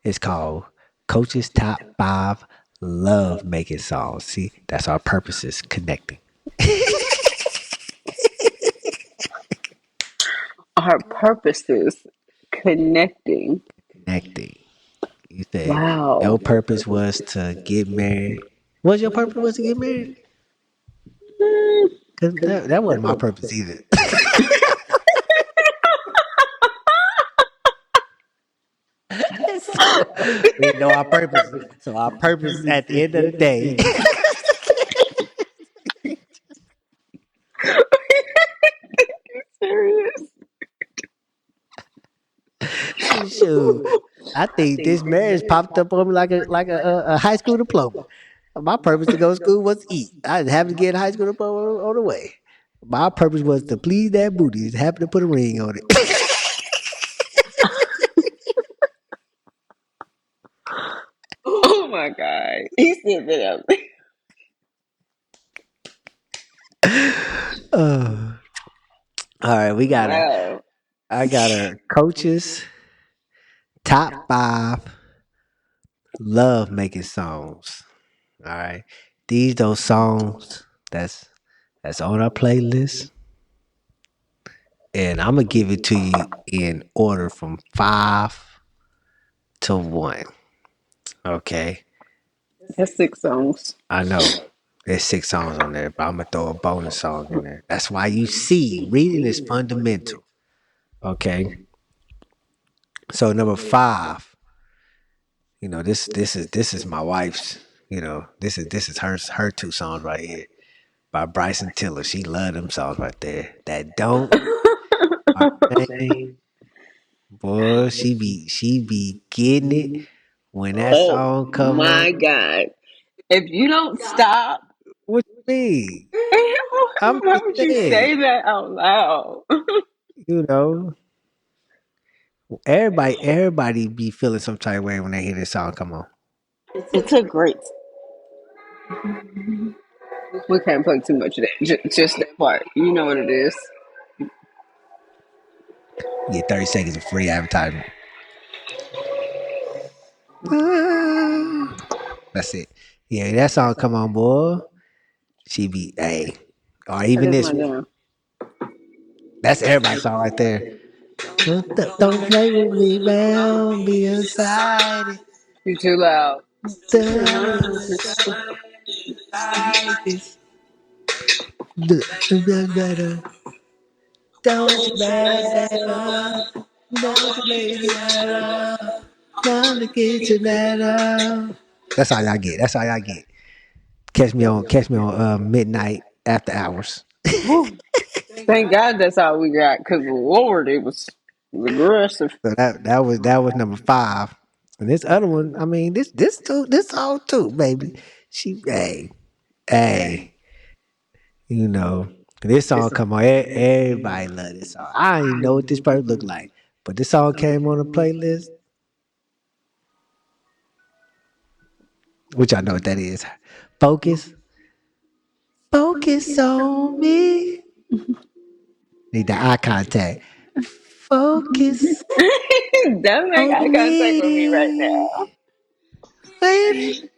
It's called Coach's Top 5 Love Making Songs. See, that's our purposes connecting. Purposes. Connecting. Connecting. You said Wow. your purpose was to get married. What your purpose was to get married? Mm. Cause that wasn't my purpose either. So we know our purpose. So our purpose at the end of the day, Serious. shoot, I think this marriage popped up on me like a high school diploma. My purpose to go to school was to eat. I didn't have to get a high school diploma on the way. My purpose was to please that booty. Just happened to put a ring on it. Oh my God. He said that out. uh, all right, we got a. Wow. I got a coaches top five love making songs. All right, these those songs that's on our playlist, and I'm gonna give it to you in order from 5 to 1. Okay, That's 6 songs. I know there's 6 songs on there, but I'm gonna throw a bonus song in there. That's why you see reading is fundamental. Okay, so number 5, this is my wife's. This is her 2 songs right here by Bryson Tiller. She love them songs right there. That don't our name, boy. She be getting it when that Oh song come on. my God. If you don't stop, What you mean? I'm why just would you saying. say that out loud? You know, everybody be feeling some type of way when they hear this song come on. It's a great. We can't play too much of that. Just that part. You know what it is. You get 30 seconds of free advertisement. Ah, that's it. Yeah, that song come on, boy. She be, hey, or That even is this my one. jam. That's everybody's song right there. Don't play with me, man. Be excited. You too loud. Don't you back down. Don't you lay down. Time to get you better. That's all y'all get. That's all y'all get. Catch me on midnight after hours. Whew. Thank God that's all we got. Cause Lord, it was aggressive. So that was number 5. And this other one, I mean, this song too, baby. Hey, you know, this song come on. Everybody love this song. I don't even know what this person look like, but this song came on the playlist, which I know what that is. Focus, focus on me. Need the eye contact. Focus Don't make on eye contact with me right me, now. baby.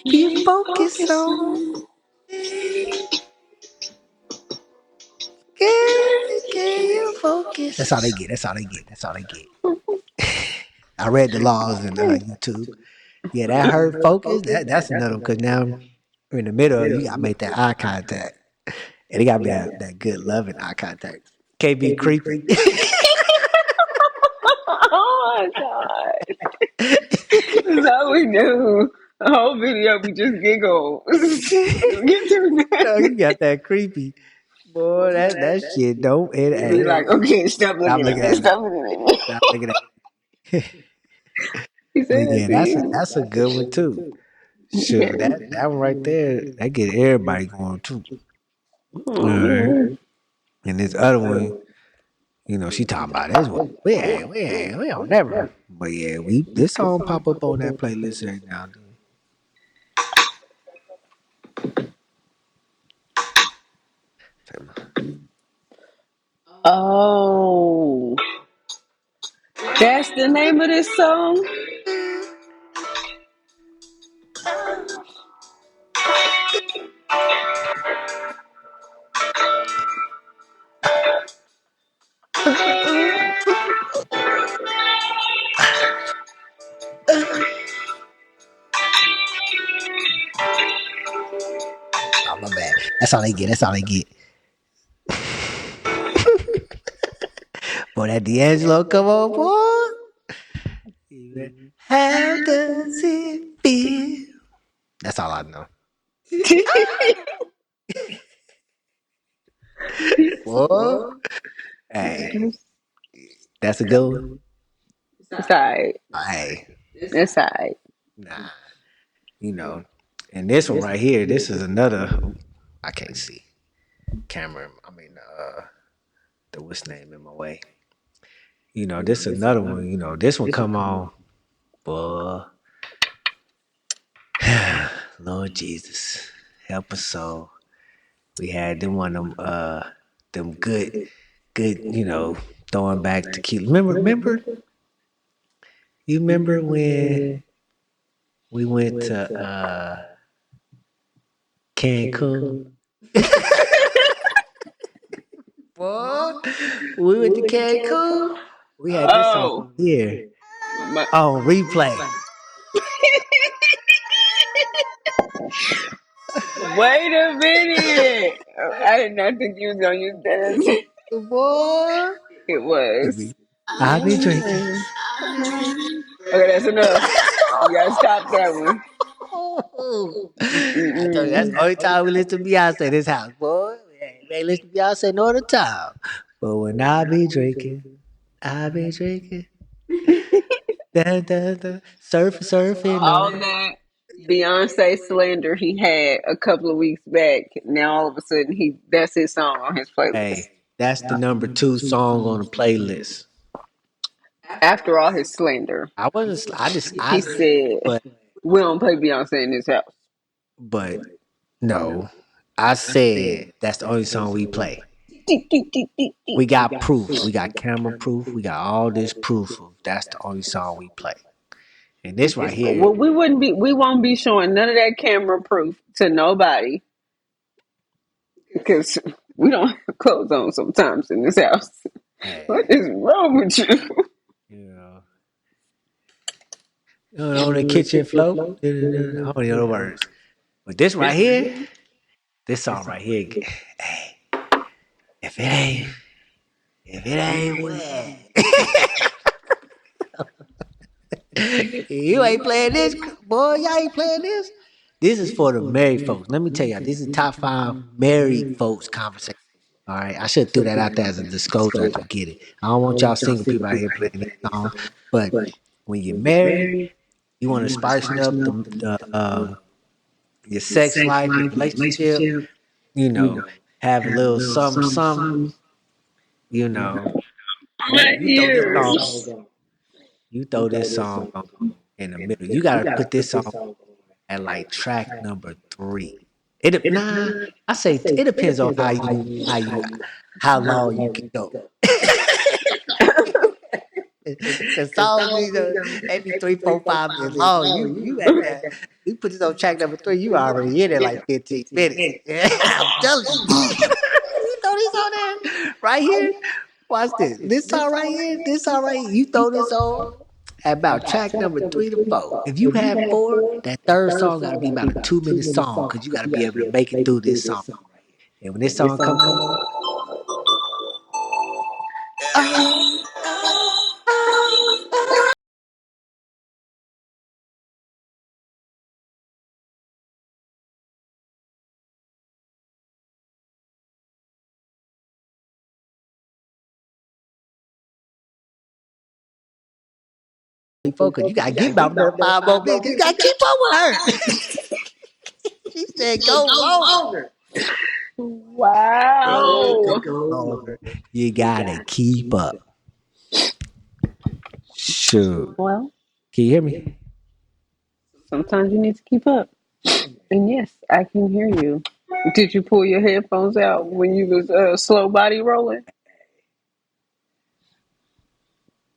You focus on me. Can you focus? That's all they get. That's all they get. That's all they get. I read the laws in YouTube. Yeah, that hurt focus. That's another one because now we're in the middle of it. You gotta make that eye contact, and it gotta be that good loving eye contact. Can't be creepy. Oh my God. That's all we do. The whole video we just giggle. Get to No, that. you got that creepy boy. That shit don't. Be like, okay, stop Stop looking at looking me. at me. Stop looking at me. Stop looking at me. He said But that yeah, to you. that's a good one too. Sure, Okay. that one right there, that get everybody going too. All Oh right. man. And this other one, she talking about this one. We don't never. But yeah, we this song pop up on that playlist every now and then. Oh, that's the name of this song. My bad. That's all they get. That's all they get. Boy, that D'Angelo, come on, boy. How does it feel? That's all I know. Boy, hey, that's a good one. It's alright. Hey, It's alright. nah, you know. And this one right here, this is another. I can't see camera. I mean, the what's name in my way. This is another one. This one come on, boy. Lord Jesus, help us so. We had them one of them good, throwing back tequila. You remember when we went to Cancun? Boy, we went to Cancun. We had this song Oh, here my, on replay. wait a minute. I did not think you was gonna use that. Boy, It was. I be drinking. Okay, that's enough. You gotta stop that one. I told you that's the Mm-mm. only time we listen to Beyonce in this house, boy. We ain't listen to Beyonce no other time. But when I be drinking, I be drinking. Da, da, da, surfing All on. that Beyonce slander he had a couple of weeks back. Now all of a sudden that's his song on his playlist. Hey, that's the number two song on the playlist. After all his slander, I wasn't. he said, But "We don't play Beyonce in this house." but no, I said that's the only song we play. We got proof. We got camera proof. We got all this proof of that's the only song we play. And this right here, Well, we won't be showing none of that camera proof to nobody because we don't have clothes on sometimes in this house. What hey, is wrong with you? you know, on the kitchen floor. I don't know the words. But this right here, this song right here, hey, if it ain't, if it ain't wet, you ain't playing this, boy. Y'all ain't playing this. This is for the married folks. Let me tell y'all, this is top 5 married folks conversation. All right, I should threw that out there as a disclosure at the beginning. I don't want y'all single people out here playing these songs, but when you're married, you want to spice up the your sex life, your relationship. You know, have a little something, something. You know, My you throw this song, ears. you throw this song on in the middle. You gotta put this song at like track number 3. Nah, I say it depends on how long you can go. Cause songs be they be 3, 4, 5 minutes long. You at that you put this on track number 3, you already in there like 15 minutes. I'm telling you. You throw this on there right here. Watch this. This song right here, this song right here. You throw this on at about track number 3 to 4. If you have 4, that third song gotta be about a 2-minute song because you gotta be able to make it through this song. And when this song come on, focus, you gotta get about another 5 more minutes. You gotta keep up with her. She said go longer. Go Wow. longer. You gotta keep up. Shoot. Well, Can you hear me? sometimes you need to keep up. And yes, I can hear you. Did you pull your headphones out when you was slow body rolling?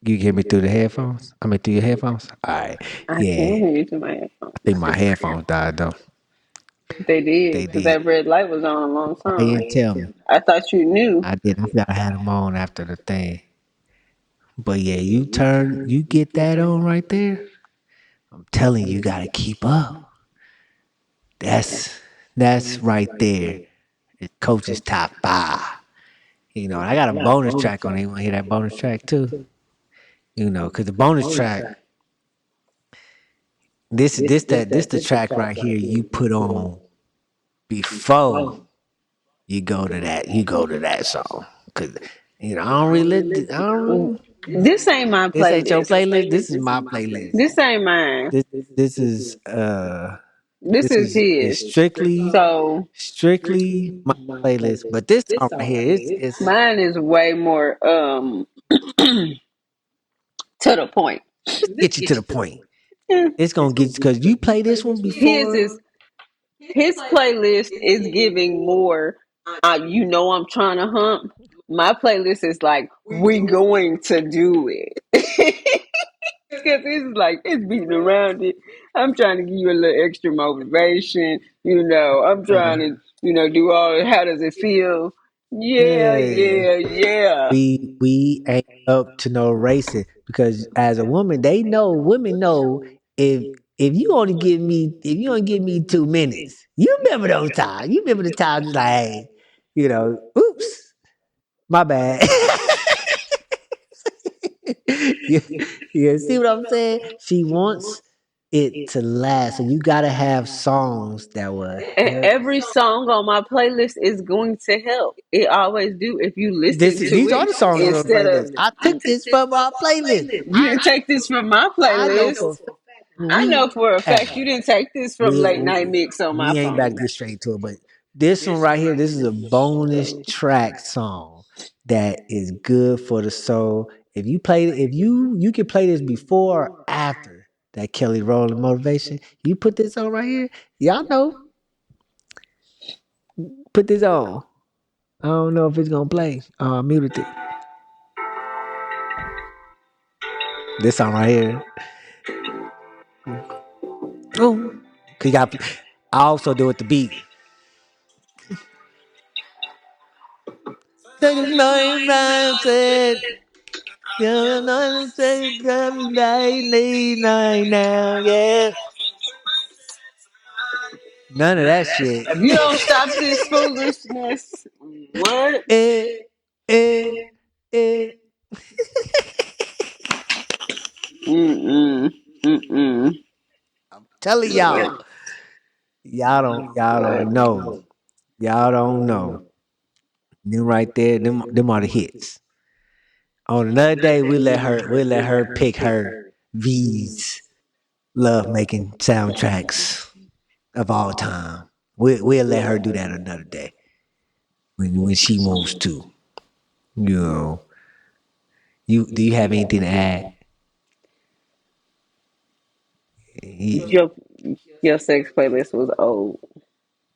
You can hear me through the headphones? I mean through your headphones? Alright. I Yeah. can hear you through my headphones. I think my headphones died though. They did They because did. that red light was on a long Why you didn't time. tell me? I thought you knew. I didn't. I forgot I had them on after the thing. But yeah, you get that on right there. I'm telling you, you gotta keep up. That's That's right there. It's Coach's top five. I got a bonus track on it. You want to hear that bonus track too? Because the bonus track, this the track right here you put on before you go to that song. Cause I don't really, I don't. This ain't my This ain't your playlist. playlist. This is my playlist. This ain't mine. This this is This this is is his. it's So strictly my playlist. But this song right here is it's mine is way more to the point. get you to the point. Yeah. It's gonna get because you play this one His before. is his playlist is giving more. You know I'm trying to hump. My playlist is like we going to do it. Because it's like it's beating around it. I'm trying to give you a little extra motivation. I'm trying to, do all. How does it feel? Yeah, Yeah, yeah, yeah. we ain't up to no racing because as a woman, women know if you only give me 2 minutes, you remember those times. You remember the times like, hey, oops, my bad. you, you see what I'm saying? She wants it to last, so you gotta have songs that will help. Every song on my playlist is going to help. It always do if you listen to These it are the songs on the instead of playlist. I took this from our playlist. you didn't take this from my I know playlist. for a fact I we know for a fact you didn't take this from we late night mix on my we ain't about to phone. get straight to it, but this one right here, this is a bonus track song that is good for the soul. If you can play this before or after that Kelly Rowland motivation, you put this on right here. Y'all know, put this on. I don't know if it's gonna play. I muted it. This song right here. Oh, cause you got. I also do it the beat. Take a nine round said. Yeah, nine say come nine now. Yeah, none of that shit. If you don't stop this foolishness, what? eh, eh, eh. Mm-mm. Mm-mm. Telling What? y'all What? don't know. Y'all don't know. Them right there, them are the hits. On another day, we'll let her pick her V's love making soundtracks of all time. We'll let her do that another day when she wants to. You know, do you have anything to add? He, Your your sex playlist was old.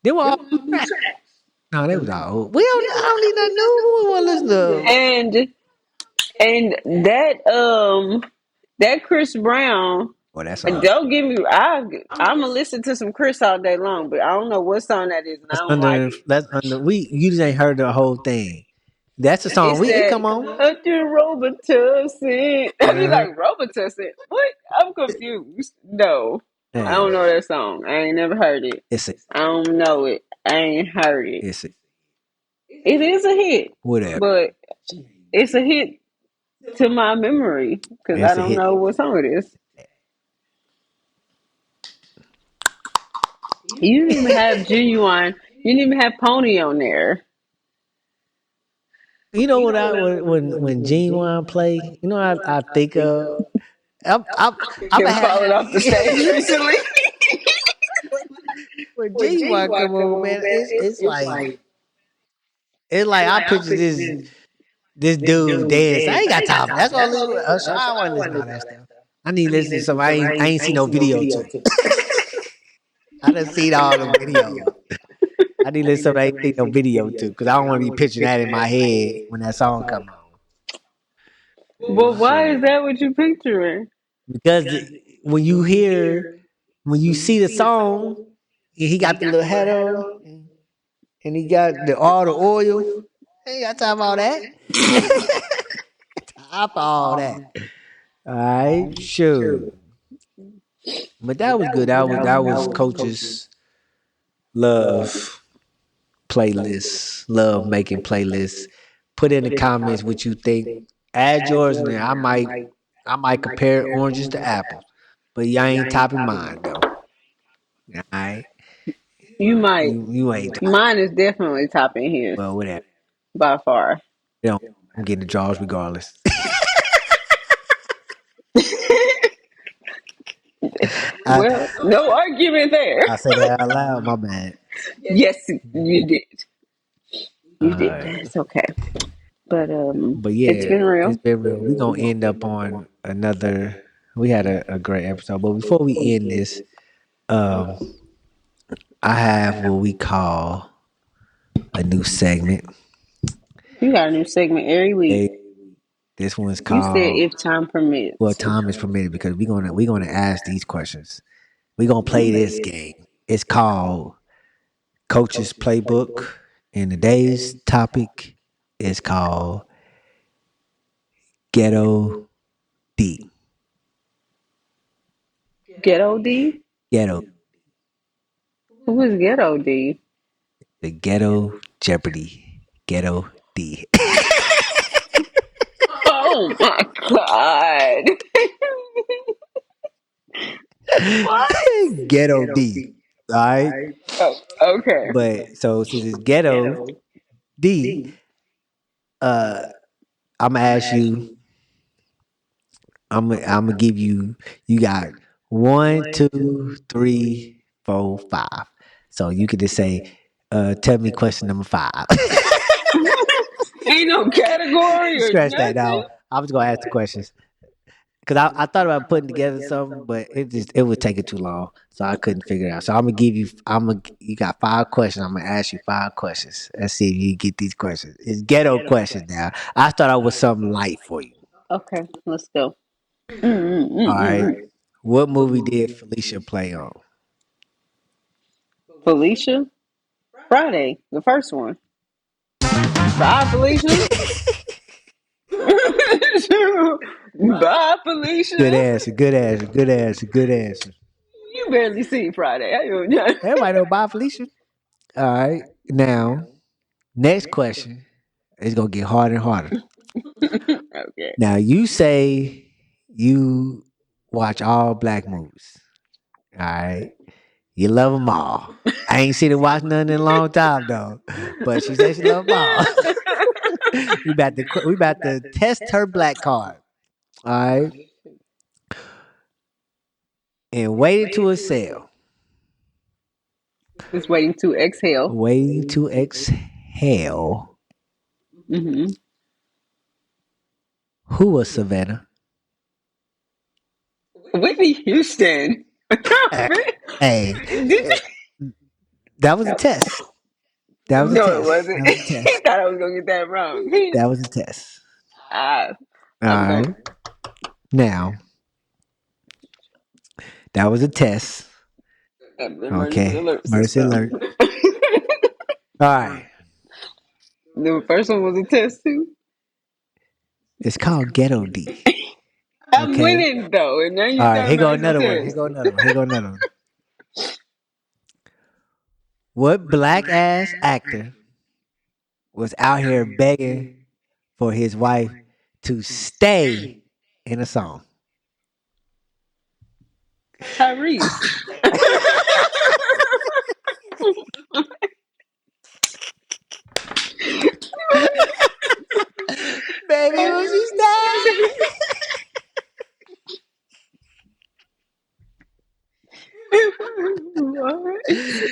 they were all tracks. No, they was all old. I don't need nothing new. We want to listen to. And that Chris Brown. Well, that's Don't give me. I'm gonna listen to some Chris all day long, but I don't know what song that is, and I don't like it. that's under. We you just ain't heard the whole thing. That's the song. It's It that come on. Hunter Robitussin. I be Uh-huh. like Robitussin. What? I'm confused. No, I Hey, don't know that song. I ain't never heard it. it's a I don't know it. I ain't heard it. it's a It is a hit, whatever. but it's a hit to my memory because I It's a don't hit. know what song it is. You didn't even have Genuine. You didn't even have Pony on there. You know what I when Genuine play? You know what I think of. I'm I'm a Him falling off the stage recently. when Genuine come on, man. It's like I picture this dude dance. I ain't got time for that. That's why I listen. I don't want to listen to all that stuff. I need to listen to some. I ain't seen no video too. I done seen all the videos. I need to listen to some I ain't seen no video too because I don't want to be picturing that in my head when that song come on. But why is Shit. that what you picturing? Because when you hear, when you see the song, and he got the little hat on, and he got all the oil. I ain't got time for all that. Time for all that. All right, sure. But that was good. That was coach's. love playlists, love making playlists. Put in the comments what you think. Add yours in there. I might compare oranges to apples, but y'all ain't topping mine though. All right, You might. you ain't. Mine is definitely topping his Well, whatever. by far. You know, I'm getting the draws regardless. I Well, no argument there. I said that out loud. My bad. Yes, you did. All You did. right. It's okay. But But it's yeah, been it's real. been real. We're gonna end up on another. We had a great episode, but before we end this, um, I have what we call a new segment. You got a new segment every week. Hey, this one's You said called if time well, permits. time is permitted because we're gonna ask these questions. We're gonna play this game. It's called Coach's Playbook, and today's topic is called Ghetto D. Ghetto D? Ghetto, Who is Ghetto D? the Ghetto Jeopardy. Ghetto D. Oh my god. What? Ghetto D. All right. Oh, okay. But so since it's Ghetto D, uh, I'm gonna ask you. I'm gonna give you. You got one, two, three, four, five. So you could just say, "Tell me question number five." Ain't no category or Scratch that. nothing. Now I was gonna ask the questions because I thought about putting together something, but it would take it too long, so I couldn't figure it out. So I'm gonna give you. You got five questions. I'm gonna ask you five questions. Let's see if you get these questions. It's ghetto questions now. I thought I was something light for you. Okay, let's go. All right. Mm-mm-mm-mm. What movie did Felicia play on? Felicia? Friday, the first one. Bye, Felicia. Bye, Good Felicia. answer. Good answer. Good answer. Good answer. You barely seen Friday. How you know? Everybody know bye Felicia. All right. Now, next question is gonna get harder and harder. Okay. Now you say you watch all black movies. All right. You love them all. I ain't seen her watch none in a long time though, but she said she love them all. we about to test her black card. All right, and waiting to exhale. Just waiting to exhale. Waiting to exhale. Hmm. Who was Savannah? Whitney Houston. Uh, Did hey, you? that was a test. That was a No, it test. wasn't. That was a He test. thought I was gonna get that wrong. That was a test. Ah, All I'm right. going. Now, that was a test. Emergency Okay. alert Mercy system. alert. All right. The first one was a test too. It's called Ghetto D. I'm Okay. winning though, and now All you're right. talking Here go about it's a another one. Here test. go another one. Here go another one. What black ass actor was out here begging for his wife to stay in a song? Tyrese. Baby, will she stay? What?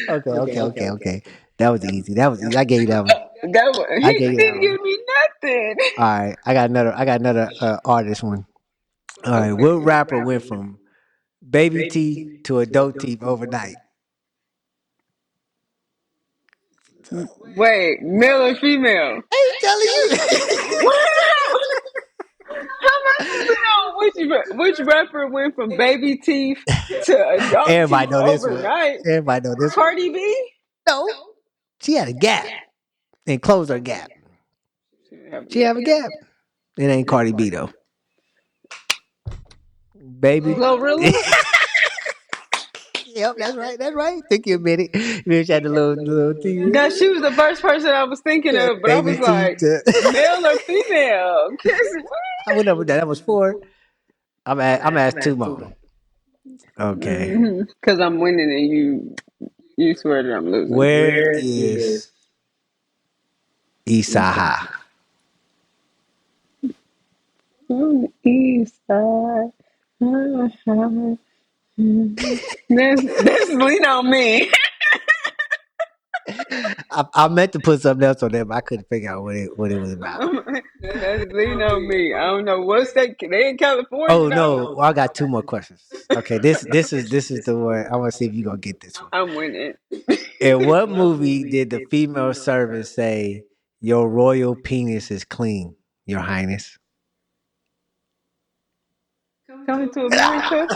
Okay, okay, okay, okay. That was easy. That was easy. I gave you that one. That one, I he gave you that didn't one. give me nothing. All right, I got another artist one. All right, what Okay. rapper went from baby teeth to adult teeth overnight? Wait, male or female? I ain't telling you. How am I supposed to know which rapper went from baby teeth to adult Everybody teeth know this one. overnight? Everybody know this one. Cardi B? No, she had a gap and closed her gap. She have a gap. It ain't Cardi B though. Baby. Glorilla? Yep, that's right. That's right. Took you a minute. You had the little tears. That she was the first person I was thinking Yeah, of, but I baby was teeth. like, male or female? Kiss I went over that. That was four. I'm asked two more. Okay. because I'm winning and you swear that I'm losing. Where is Isaha? On the east side. That's lean on me. I meant to put something else on there, but I couldn't figure out what it was about. That's lean on me. I don't know what state they in California Oh though. no, well, I got two more questions. Okay, this is the one. I want to see if you gonna get this one. I'm winning. In what movie did the female servant say, "Your royal penis is clean, Your Highness"? Coming to America.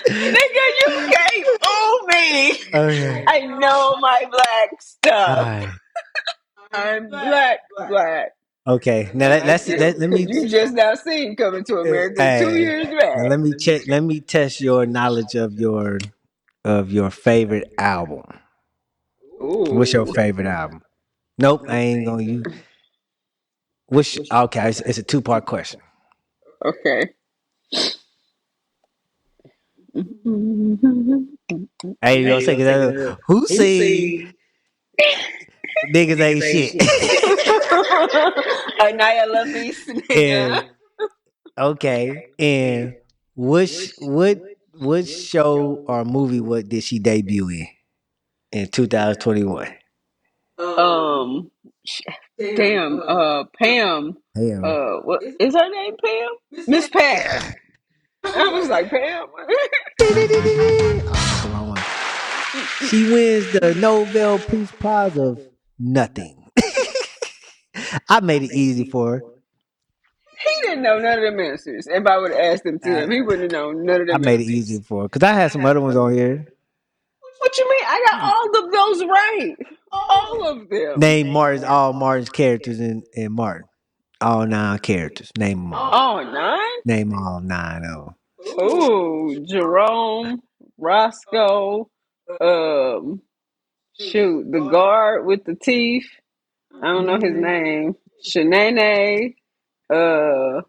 Nigga, you can't fool me. Okay. I know my black All stuff. right. I'm black, black. Okay. Now let Cause me. you just now seen Coming to America two Hey. years Now back. let me check. Let me test your knowledge of your favorite album. What's your Ooh, favorite album? Nope, I ain't gonna you. Which okay? It's a two-part question. okay. Hey, you gonna say who say niggas ain't shit? Anaya Lavis, nigga. And okay, and what show or movie what did she debut in 2021? Um, sh- damn. Pam. Damn. What is her name? Pam. Miss Pam. I was like Pam. Oh, that's the wrong one. She wins the Nobel Peace Prize of nothing. I made it easy for He didn't know none of them answers. If I would have asked him to her. him, he wouldn't have known none of I them made it easy answers. for her because I had some other ones on here. What you mean? I got all of those right. All of them. Name Martin's characters in Martin. All nine characters. Name them all. All nine? Name all nine of them. Ooh, Jerome, Roscoe, um, shoot, the guard with the teeth. I don't know his name. Shanae, uh,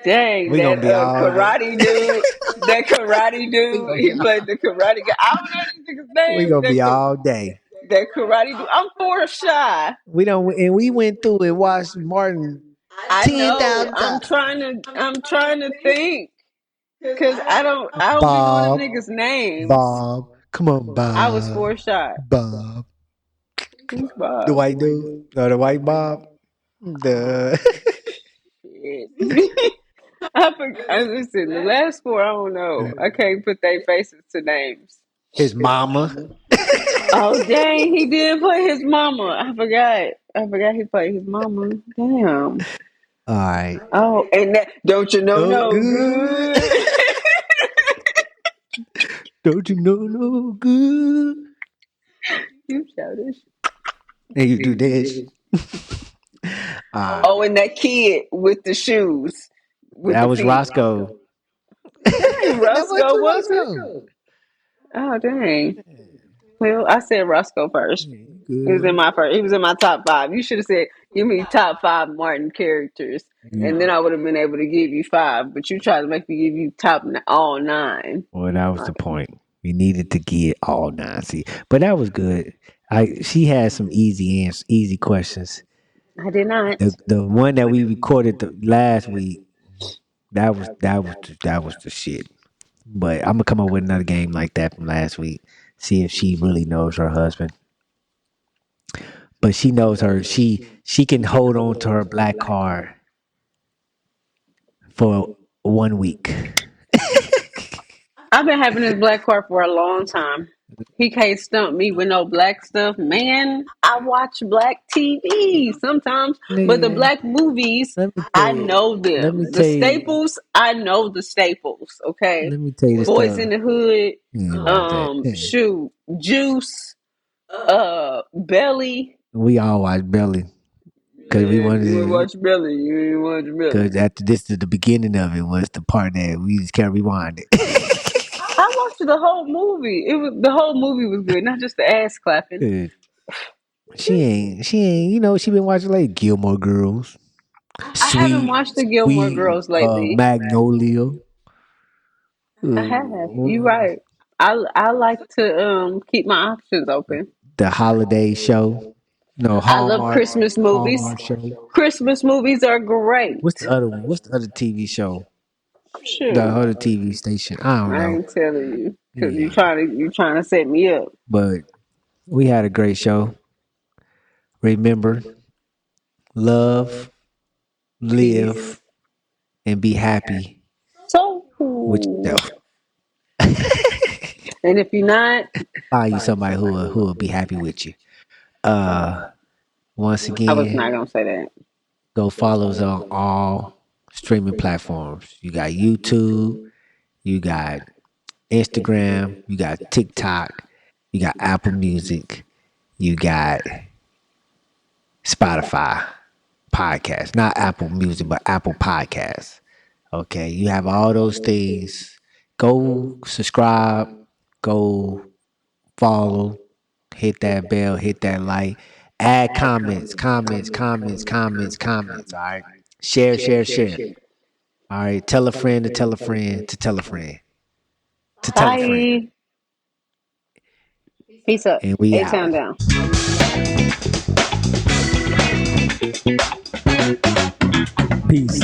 dang, We that gonna be all day. karate dude. That karate we dude, gonna be he played the karate guy. I don't know these niggas' we names. gonna be all day. That karate dude. I'm four shy. We don't and we went through and watched Martin I ten know. thousand times. I'm trying to think. Cause I don't be knowing them Bob, niggas' names. Bob, come on, I was Bob, four shot. Bob, Who's the Bob? white dude, no, the white Bob, the Shit. I listen. The last four, I don't know. I can't put their faces to names. his mama. Oh dang, he did play his mama. I forgot. I forgot he played his mama. Damn. All right. Oh, and that don't you know No no good. good. Don't you know no good? You childish. And you do this. All right. Oh, and that kid with the shoes, with That the was feet. Roscoe. That ain't That Roscoe, wasn't was it? Roscoe. Oh dang. Well, I said Roscoe first. Yeah, you He was in good. my first. He was in my top five. You should have said, "Give me top five Martin characters," and then I would have been able to give you five. But you tried to make me give you all nine. Well, that was the point. We needed to get all nine. See, but that was good. She had some easy questions. I did not. The one that we recorded last week, that was the shit. But I'm gonna come up with another game like that from last week. See if she really knows her husband. But she knows her. She can hold on to her black card for 1 week. I've been having this black card for a long time. He can't stump me with no black stuff. Man, I watch black TV sometimes, but the Nigga, black movies, let me tell I you. know Let them. me The tell you. staples, I know the staples. Okay, Let me tell you the Boys stuff. in the Hood, You ain't watch that. shoot, Juice, Belly. We all watch Belly. Cause we wanted You ain't to. watch Belly. You ain't watch Cause Belly. after this, the beginning of it was the part that we just can't rewind it. I watched the whole movie. It was the whole movie was good, not just the ass clapping. Uh, she ain't. You know, she been watching like Gilmore Girls, I haven't Sweet, watched the Gilmore Sweet, Girls lately. Magnolia, I have. You uh, right. I like to keep my options open. the Holiday Show. No, I love Hallmark, Christmas movies. Hallmark Show. Christmas movies are great. What's the other one? What's the other TV show? The Sure. other TV station. I don't I know. ain't telling you because Yeah, you trying to set me up. but we had a great show. Remember, love, live, and be happy with So, yourself. and if you're not, Find you somebody who will be happy with you. Uh, Once I was not again, gonna say that. go follow us on all streaming platforms. You got YouTube, you got Instagram, you got TikTok, you got Apple Music, you got Spotify podcast. Not Apple Music, but Apple Podcasts. Okay, you have all those things. Go subscribe, go follow, hit that bell, hit that like, add comments, comments, comments, comments, comments. All right, share, share, share. All right, tell a friend to tell a friend to tell a friend to tell a friend, Bye. Peace up. and we A out. town down. Peace.